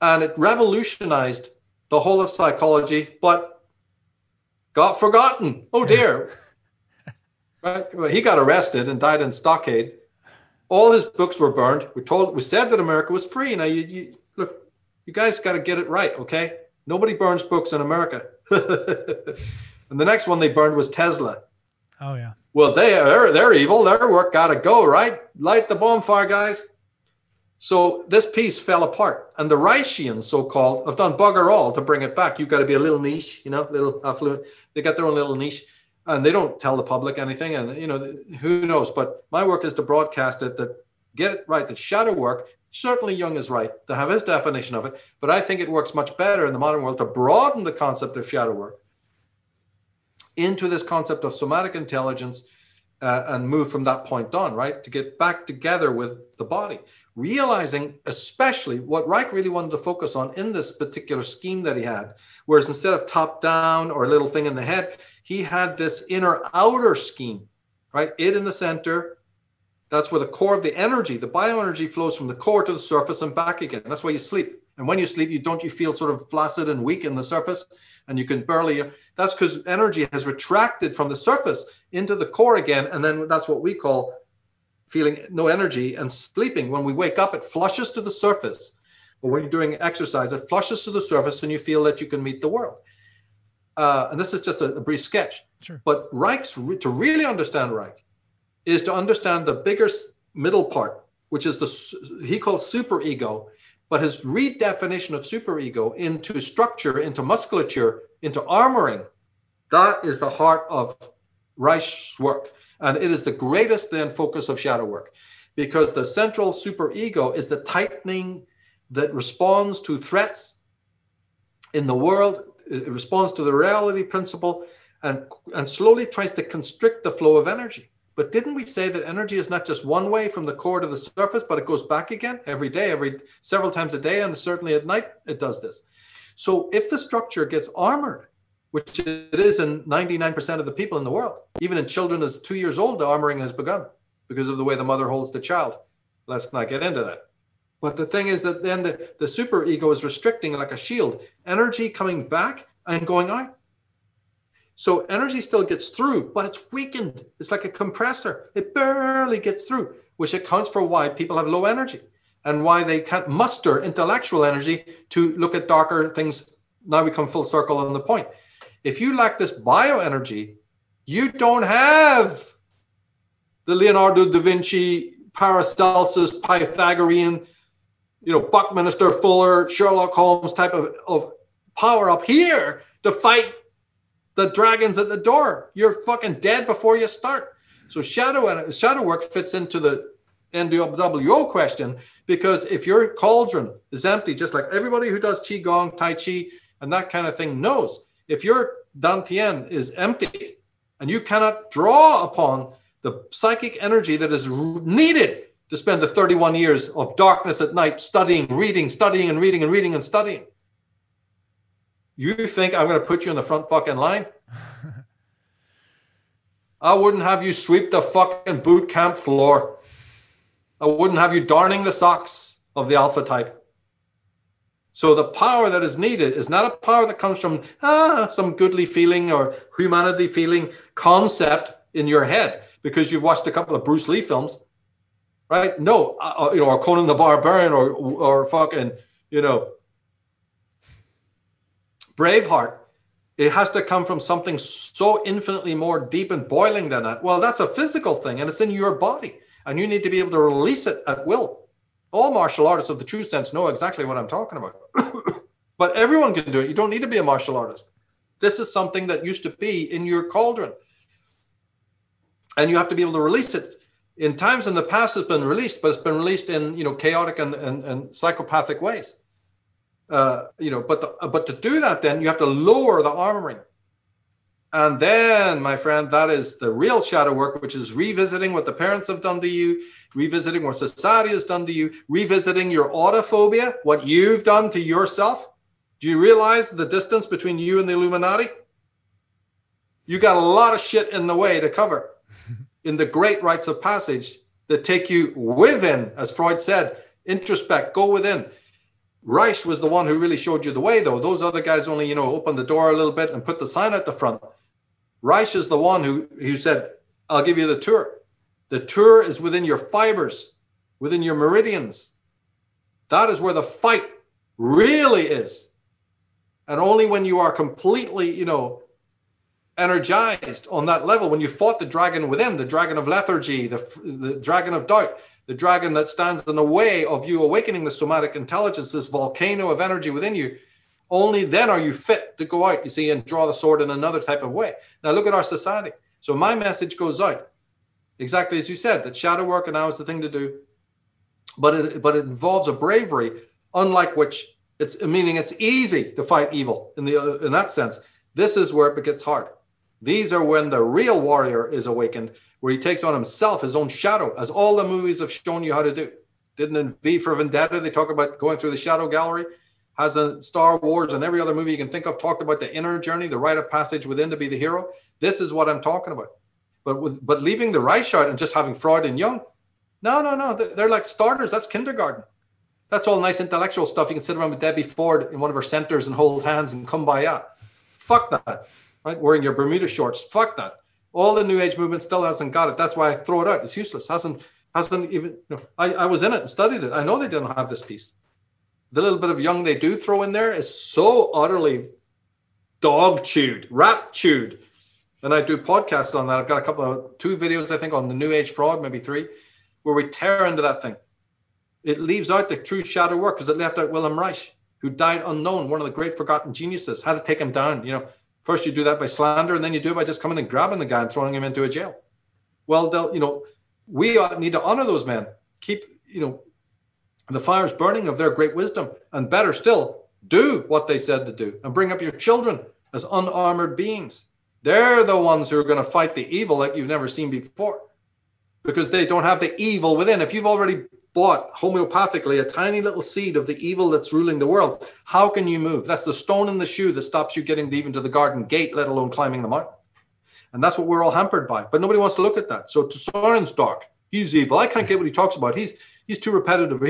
And it revolutionized the whole of psychology, but got forgotten. Oh dear. Right? Well, he got arrested and died in Stockade. All his books were burned. We said that America was free. Now look, you guys got to get it right, okay? Nobody burns books in America. And the next one they burned was Tesla. Oh yeah. Well, they're evil. Their work got to go, right? Light the bonfire, guys. So this piece fell apart, and the Reichians, so-called, have done bugger all to bring it back. You've got to be a little niche, little affluent. They got their own little niche, and they don't tell the public anything. And who knows? But my work is to broadcast it, that get it right. That shadow work. Certainly, Jung is right to have his definition of it, but I think it works much better in the modern world to broaden the concept of shadow work into this concept of somatic intelligence, and move from that point on, right? To get back together with the body. Realizing especially what Reich really wanted to focus on in this particular scheme that he had, whereas instead of top down or a little thing in the head, he had this inner outer scheme, right? It in the center. That's where the core of the energy, the bioenergy, flows from the core to the surface and back again. That's why you sleep. And when you sleep, you feel sort of flaccid and weak in the surface, and you can barely, that's because energy has retracted from the surface into the core again. And then that's what we call feeling no energy and sleeping. When we wake up, it flushes to the surface. But when you're doing exercise, it flushes to the surface and you feel that you can meet the world. And this is just a brief sketch. Sure. But to really understand Reich is to understand the bigger middle part, which is he calls superego, but his redefinition of superego into structure, into musculature, into armoring, that is the heart of Reich's work. And it is the greatest then focus of shadow work, because the central superego is the tightening that responds to threats in the world. It responds to the reality principle and slowly tries to constrict the flow of energy. But didn't we say that energy is not just one way from the core to the surface, but it goes back again every day, several times a day, and certainly at night it does this. So if the structure gets armored, which it is in 99% of the people in the world, even in children as 2 years old, the armoring has begun because of the way the mother holds the child. Let's not get into that. But the thing is that then the superego is restricting like a shield, energy coming back and going out. So energy still gets through, but it's weakened. It's like a compressor. It barely gets through, which accounts for why people have low energy and why they can't muster intellectual energy to look at darker things. Now we come full circle on the point. If you lack this bioenergy, you don't have the Leonardo da Vinci, Paracelsus, Pythagorean, Buckminster Fuller, Sherlock Holmes type of power up here to fight the dragons at the door. You're fucking dead before you start. So shadow work fits into the NWO question, because if your cauldron is empty, just like everybody who does Qigong, Tai Chi, and that kind of thing knows, if your Dantian is empty and you cannot draw upon the psychic energy that is needed to spend the 31 years of darkness at night studying, reading, studying, and reading, and reading, and studying, you think I'm going to put you in the front fucking line? I wouldn't have you sweep the fucking boot camp floor. I wouldn't have you darning the socks of the alpha type. So the power that is needed is not a power that comes from some goodly feeling or humanity feeling concept in your head because you've watched a couple of Bruce Lee films. right? No, or Conan the Barbarian, or fucking, Braveheart. It has to come from something so infinitely more deep and boiling than that. Well, that's a physical thing, and it's in your body, and you need to be able to release it at will. All martial artists of the true sense know exactly what I'm talking about. But everyone can do it. You don't need to be a martial artist. This is something that used to be in your cauldron, and you have to be able to release it. In times in the past, it's been released, but it's been released in chaotic and psychopathic ways. But to do that, then you have to lower the armoring. And then, my friend, that is the real shadow work, which is revisiting what the parents have done to you, revisiting what society has done to you, revisiting your autophobia, what you've done to yourself. Do you realize the distance between you and the Illuminati? You got a lot of shit in the way to cover in the great rites of passage that take you within, as Freud said, introspect, go within. Reich was the one who really showed you the way, though. Those other guys only, opened the door a little bit and put the sign at the front. Reich is the one who said, I'll give you the tour. The tour is within your fibers, within your meridians. That is where the fight really is. And only when you are completely, energized on that level, when you fought the dragon within, the dragon of lethargy, the dragon of doubt, the dragon that stands in the way of you awakening the somatic intelligence, this volcano of energy within you, only then are you fit to go out, you see, and draw the sword in another type of way. Now look at our society. So my message goes out, exactly as you said, that shadow work now is the thing to do. But it involves a bravery, unlike which it's easy to fight evil in that sense. This is where it gets hard. These are when the real warrior is awakened, where he takes on himself, his own shadow, as all the movies have shown you how to do. Didn't in V for Vendetta, they talk about going through the shadow gallery? Has a Star Wars and every other movie you can think of talked about the inner journey, the rite of passage within to be the hero. This is what I'm talking about. But leaving the Reich out and just having Freud and Jung, no. They're like starters. That's kindergarten. That's all nice intellectual stuff. You can sit around with Debbie Ford in one of her centers and hold hands and kumbaya. Fuck that. Right? Wearing your Bermuda shorts. Fuck that. All the New Age movement still hasn't got it. That's why I throw it out. It's useless. Hasn't even, I was in it and studied it. I know they didn't have this piece. The little bit of Jung they do throw in there is so utterly dog chewed, rat chewed. And I do podcasts on that. I've got two videos, I think, on the New Age fraud, maybe 3, where we tear into that thing. It leaves out the true shadow work because it left out Wilhelm Reich, who died unknown, one of the great forgotten geniuses. How to take him down. First you do that by slander, and then you do it by just coming and grabbing the guy and throwing him into a jail. Well, we need to honor those men. Keep, the fires burning of their great wisdom, and better still, do what they said to do and bring up your children as unarmored beings. They're the ones who are going to fight the evil like you've never seen before, because they don't have the evil within. If you've already bought homeopathically a tiny little seed of the evil that's ruling the world, how can you move? That's the stone in the shoe that stops you getting even to the garden gate, let alone climbing the mountain. And that's what we're all hampered by. But nobody wants to look at that. So Tsarion's dark. He's evil. I can't get what he talks about. He's too repetitive.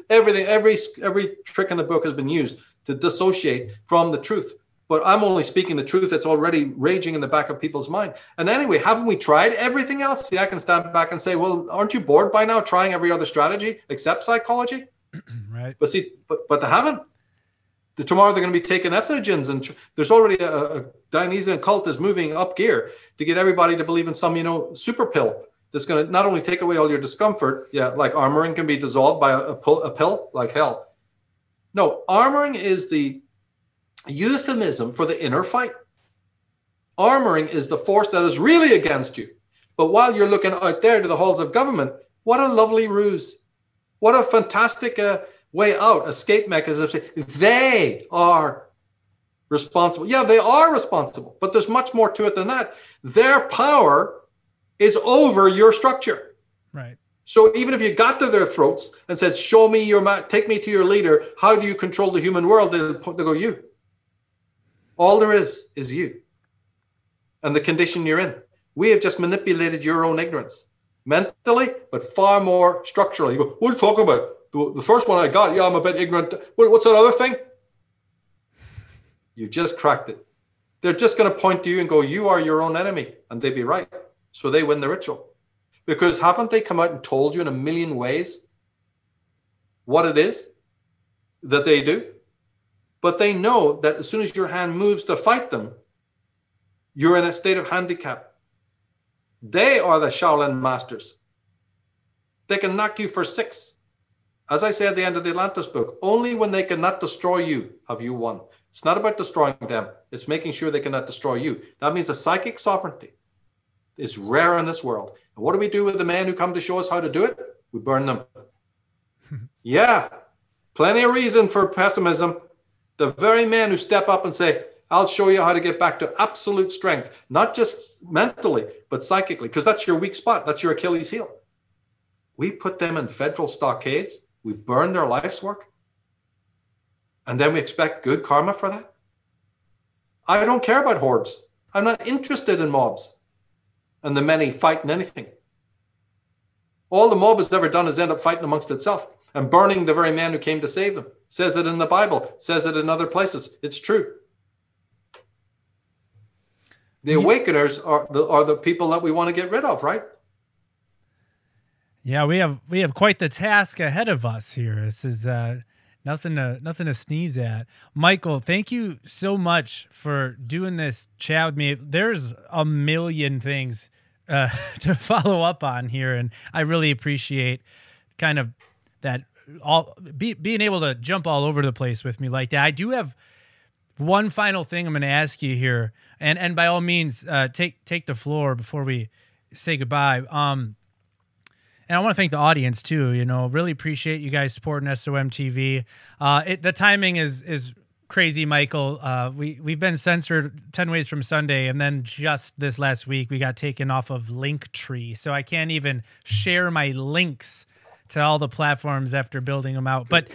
Every trick in the book has been used to dissociate from the truth. But I'm only speaking the truth that's already raging in the back of people's mind. And anyway, haven't we tried everything else? See, I can stand back and say, well, aren't you bored by now trying every other strategy except psychology? Right. But see, but they haven't. Tomorrow they're going to be taking entheogens, and there's already a Dionysian cult is moving up gear to get everybody to believe in some, super pill that's going to not only take away all your discomfort, like armoring can be dissolved by a pill, like hell. No, armoring is the euphemism for the inner fight. Armoring is the force that is really against you. But while you're looking out there to the halls of government, what a lovely ruse. What a fantastic way out, escape mechanism. They are responsible. Yeah, they are responsible, but there's much more to it than that. Their power is over your structure. Right. So even if you got to their throats and said, show me your take me to your leader, how do you control the human world? They'll go, you. All there is you and the condition you're in. We have just manipulated your own ignorance mentally, but far more structurally. You go, what are you talking about? The first one I got, yeah, I'm a bit ignorant. What's that other thing? You just cracked it. They're just going to point to you and go, you are your own enemy. And they'd be right. So they win the ritual. Because haven't they come out and told you in a million ways what it is that they do? But they know that as soon as your hand moves to fight them, you're in a state of handicap. They are the Shaolin masters. They can knock you for 6. As I say at the end of the Atlantis book, only when they cannot destroy you have you won. It's not about destroying them. It's making sure they cannot destroy you. That means the psychic sovereignty is rare in this world. And what do we do with the men who come to show us how to do it? We burn them. Yeah, plenty of reason for pessimism. The very men who step up and say, I'll show you how to get back to absolute strength, not just mentally, but psychically, because that's your weak spot. That's your Achilles heel. We put them in federal stockades. We burn their life's work. And then we expect good karma for that. I don't care about hordes. I'm not interested in mobs and the many fighting anything. All the mob has ever done is end up fighting amongst itself and burning the very man who came to save them. Says it in the Bible, says it in other places. It's true. The awakeners are the people that we want to get rid of, right? Yeah, we have quite the task ahead of us here. This is nothing to sneeze at. Michael, thank you so much for doing this chat with me. There's a million things to follow up on here, and I really appreciate kind of that being able to jump all over the place with me like that. I do have one final thing I'm going to ask you here, and by all means, take the floor before we say goodbye. And I want to thank the audience too. You know, really appreciate you guys supporting SOM TV. The timing is crazy, Michael. We've been censored 10 Ways from Sunday, and then just this last week we got taken off of Linktree, so I can't even share my links to all the platforms after building them out. But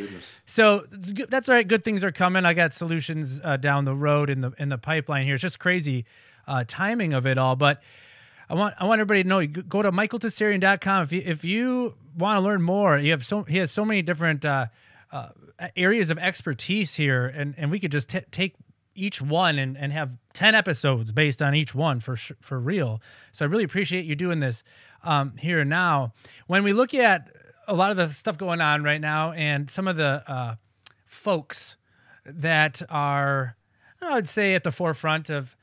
so that's all right. Good things are coming. I got solutions down the road in the pipeline here. It's just crazy timing of it all, but. I want everybody to know. You go to michaeltsarion.com if you want to learn more. He has so many different areas of expertise here, and we could just take each one and have 10 episodes based on each one for real. So I really appreciate you doing this here and now. When we look at a lot of the stuff going on right now, and some of the folks that are, I would say, at the forefront of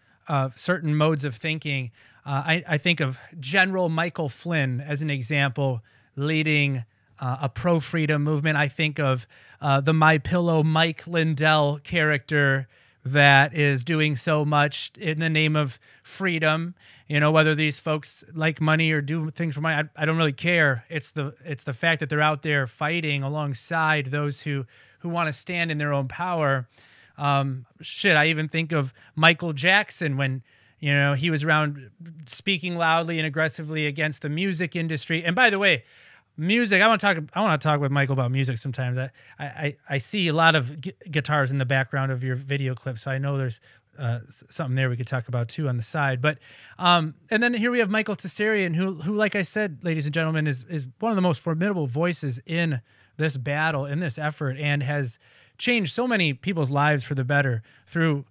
certain modes of thinking. I think of General Michael Flynn as an example, leading a pro-freedom movement. I think of the My Pillow Mike Lindell character that is doing so much in the name of freedom. You know, whether these folks like money or do things for money, I don't really care. It's the fact that they're out there fighting alongside those who want to stand in their own power. I even think of Michael Jackson when, you know, he was around speaking loudly and aggressively against the music industry. And by the way, music, I want to talk with Michael about music sometimes. I see a lot of guitars in the background of your video clips, so I know there's something there we could talk about too on the side. But and then here we have Michael Tsarion, who, like I said, ladies and gentlemen, is one of the most formidable voices in this battle, in this effort, and has changed so many people's lives for the better through,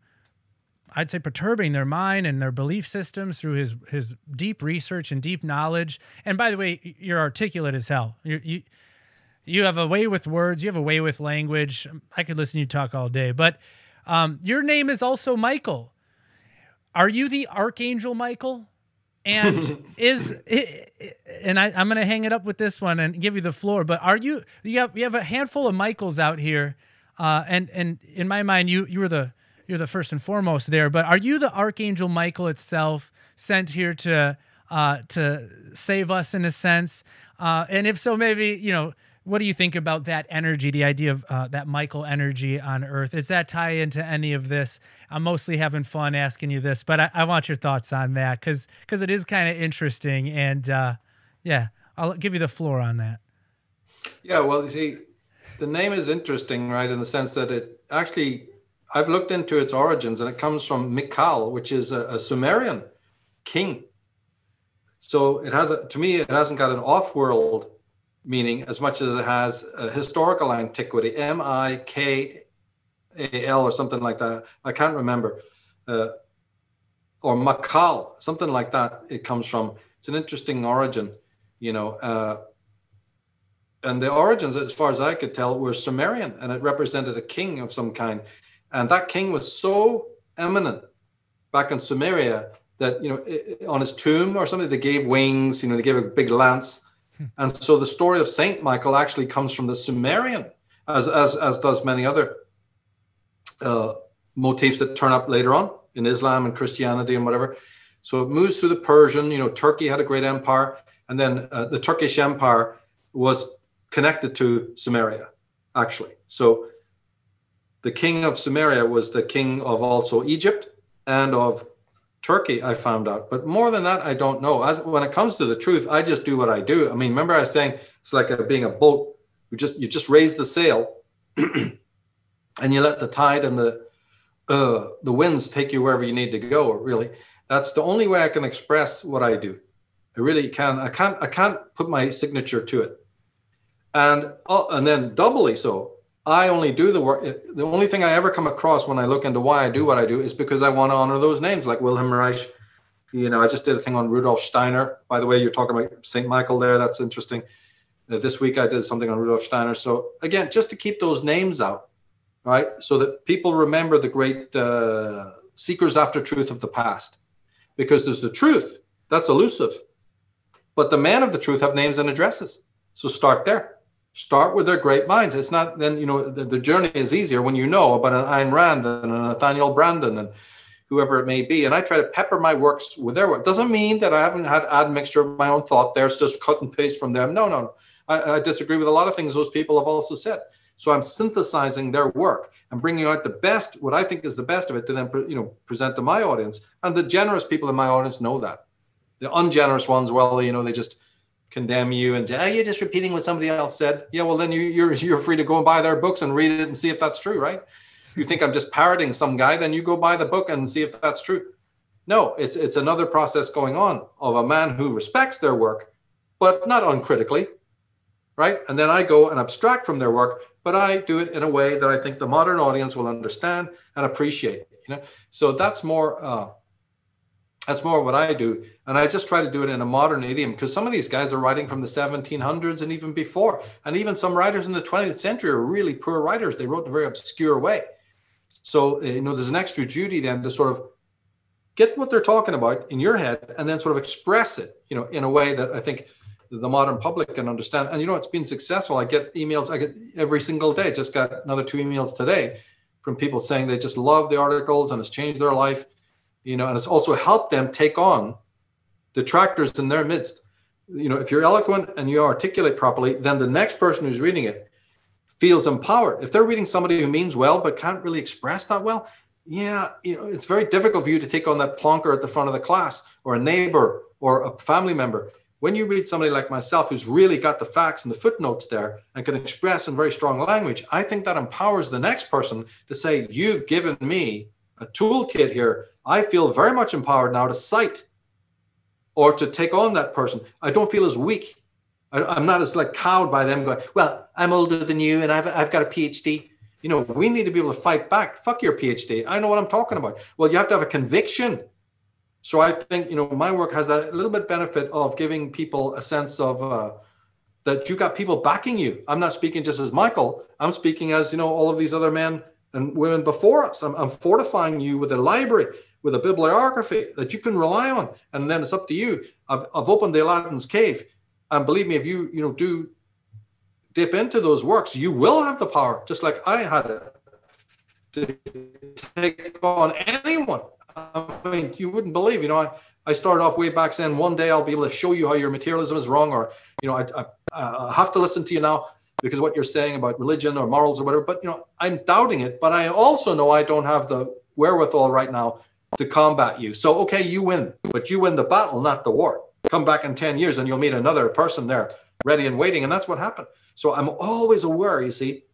I'd say, perturbing their mind and their belief systems through his deep research and deep knowledge. And by the way, you're articulate as hell. You have a way with words. You have a way with language. I could listen to you talk all day. But your name is also Michael. Are you the Archangel Michael? And I'm going to hang it up with this one and give you the floor. But you have a handful of Michaels out here, and in my mind, you're the first and foremost there. But are you the Archangel Michael itself, sent here to save us in a sense? And if so, maybe, you know, what do you think about that energy, the idea of that Michael energy on Earth? Does that tie into any of this? I'm mostly having fun asking you this, but I want your thoughts on that because it is kind of interesting. And yeah, I'll give you the floor on that. Yeah, well, you see, the name is interesting, right, in the sense that it actually, I've looked into its origins, and it comes from Mikal, which is a Sumerian king. So it has, to me, it hasn't got an off-world meaning as much as it has a historical antiquity, Mikal or something like that. I can't remember. Or Makal, something like that it comes from. It's an interesting origin. you know, and the origins, as far as I could tell, were Sumerian, and it represented a king of some kind. And that king was so eminent back in Sumeria that, you know, on his tomb or something, they gave wings, you know, they gave a big lance. And so the story of Saint Michael actually comes from the Sumerian, as does many other motifs that turn up later on in Islam and Christianity and whatever. So it moves through the Persian, you know, Turkey had a great empire. And then the Turkish Empire was connected to Sumeria, actually. So the king of Sumeria was the king of also Egypt and of Turkey, I found out. But more than that, I don't know. When it comes to the truth, I just do what I do. I mean, remember I was saying it's like being a boat. You just raise the sail and you let the tide and the winds take you wherever you need to go, really. That's the only way I can express what I do. I really can. I can't put my signature to it. And then doubly so, I only do the work. The only thing I ever come across when I look into why I do what I do is because I want to honor those names, like Wilhelm Reich. You know, I just did a thing on Rudolf Steiner. By the way, you're talking about St. Michael there. That's interesting. This week I did something on Rudolf Steiner. So again, just to keep those names out, right? So that people remember the great seekers after truth of the past. Because there's the truth, that's elusive. But the men of the truth have names and addresses. So start there. Start with their great minds. It's not then, you know, the journey is easier when you know about an Ayn Rand and a Nathaniel Branden and whoever it may be. And I try to pepper my works with their work. Doesn't mean that I haven't had admixture of my own thought there. It's just cut and paste from them. No. I disagree with a lot of things those people have also said. So I'm synthesizing their work and bringing out the best, what I think is the best of it to then, you know, present to my audience. And the generous people in my audience know that. The ungenerous ones, well, you know, they just condemn you and say, oh, you're just repeating what somebody else said. Yeah, well, then you're free to go and buy their books and read it and see if that's true, right? You think I'm just parroting some guy, then you go buy the book and see if that's true. No, it's another process going on of a man who respects their work, but not uncritically, right? And then I go and abstract from their work, but I do it in a way that I think the modern audience will understand and appreciate. You know, so that's more what I do. And I just try to do it in a modern idiom because some of these guys are writing from the 1700s and even before. And even some writers in the 20th century are really poor writers. They wrote in a very obscure way. So, you know, there's an extra duty then to sort of get what they're talking about in your head and then sort of express it, you know, in a way that I think the modern public can understand. And, you know, it's been successful. I get emails, I get every single day. Just got another 2 emails today from people saying they just love the articles and it's changed their life. You know, and it's also helped them take on detractors in their midst. You know, if you're eloquent and you articulate properly, then the next person who's reading it feels empowered. If they're reading somebody who means well but can't really express that well, yeah, you know, it's very difficult for you to take on that plonker at the front of the class or a neighbor or a family member. When you read somebody like myself who's really got the facts and the footnotes there and can express in very strong language, I think that empowers the next person to say, you've given me a toolkit here. I feel very much empowered now to cite or to take on that person. I don't feel as weak. I'm not as like cowed by them going, well, I'm older than you and I've got a PhD. You know, we need to be able to fight back. Fuck your PhD. I know what I'm talking about. Well, you have to have a conviction. So I think, you know, my work has that little bit benefit of giving people a sense of that you got people backing you. I'm not speaking just as Michael. I'm speaking as, you know, all of these other men and women before us. I'm fortifying you with a library, with a bibliography that you can rely on. And then it's up to you. I've opened the Aladdin's cave. And believe me, if you know, do dip into those works, you will have the power, just like I had it, to take on anyone. I mean, you wouldn't believe, you know, I started off way back saying, one day I'll be able to show you how your materialism is wrong, or, you know, I have to listen to you now because what you're saying about religion or morals or whatever, but, you know, I'm doubting it, but I also know I don't have the wherewithal right now to combat you. So, okay, you win, but you win the battle, not the war. Come back in 10 years and you'll meet another person there ready and waiting. And that's what happened. So I'm always aware, you see,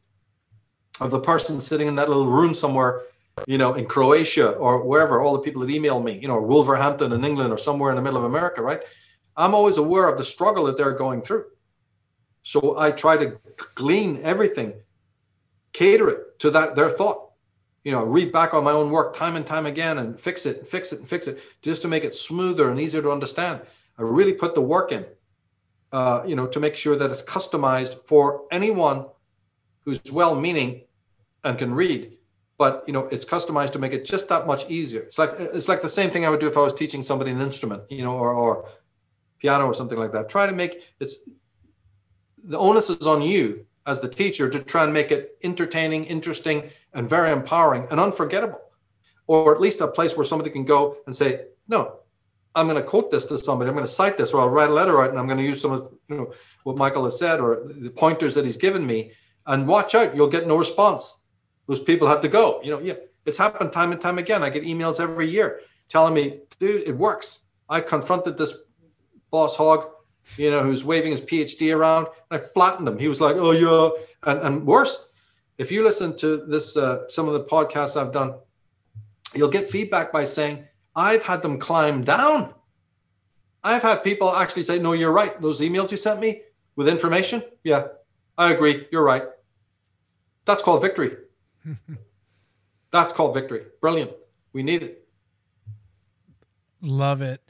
of the person sitting in that little room somewhere, you know, in Croatia or wherever, all the people that email me, you know, or Wolverhampton in England or somewhere in the middle of America, right? I'm always aware of the struggle that they're going through. So I try to glean everything, cater it to that their thought, you know, read back on my own work time and time again and fix it, just to make it smoother and easier to understand. I really put the work in. to make sure that it's customized for anyone who's well-meaning and can read, but it's customized to make it just that much easier. It's like the same thing I would do if I was teaching somebody an instrument, or piano or something like that. Try to make the onus is on you as the teacher to try and make it entertaining, interesting, and very empowering and unforgettable, or at least a place where somebody can go and say, no, I'm going to quote this to somebody. I'm going to cite this, or I'll write a letter out and I'm going to use some of what Michael has said or the pointers that he's given me. And watch out, you'll get no response. Those people have to go. It's happened time and time again. I get emails every year telling me, dude, it works. I confronted this boss hog, who's waving his PhD around, and I flattened him. He was like, oh yeah. And worse, if you listen to this, some of the podcasts I've done, you'll get feedback by saying, I've had them climb down. I've had people actually say, no, you're right. Those emails you sent me with information. Yeah, I agree. You're right. That's called victory. That's called victory. Brilliant. We need it. Love it.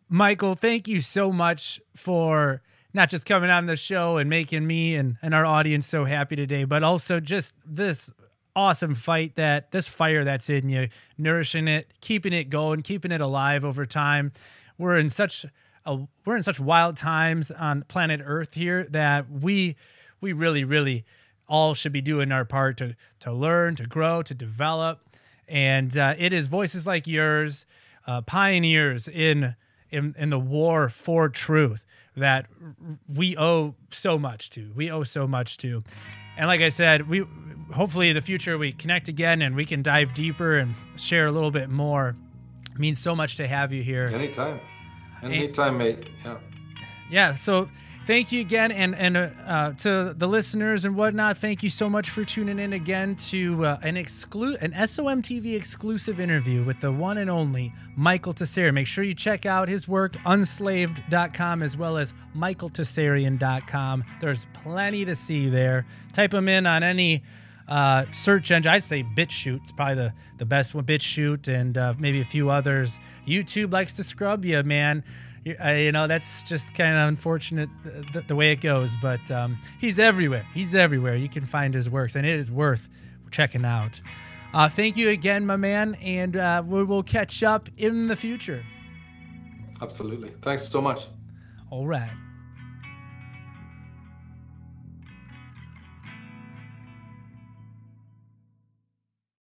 Michael, thank you so much for not just coming on the show and making me and our audience so happy today, but also just this awesome this fire that's in you, nourishing it, keeping it going, keeping it alive over time. We're in such wild times on planet Earth here that we really, really all should be doing our part to learn, to grow, to develop. And it is voices like yours, pioneers in the war for truth, that we owe so much to. And like I said, hopefully in the future we connect again and we can dive deeper and share a little bit more. It means so much to have you here. Anytime, mate. Yeah. Yeah. So thank you again, and to the listeners and whatnot. Thank you so much for tuning in again to an SOMTV exclusive interview with the one and only Michael Tsarion. Make sure you check out his work, unslaved.com, as well as michaeltsarion.com. There's plenty to see there. Type them in on any search engine. I'd say BitChute. It's probably the best one. BitChute and maybe a few others. YouTube likes to scrub you, man. That's just kind of unfortunate the way it goes, but he's everywhere. You can find his works, and it is worth checking out. Thank you again, my man, and we will catch up in the future. Absolutely. Thanks so much. All right.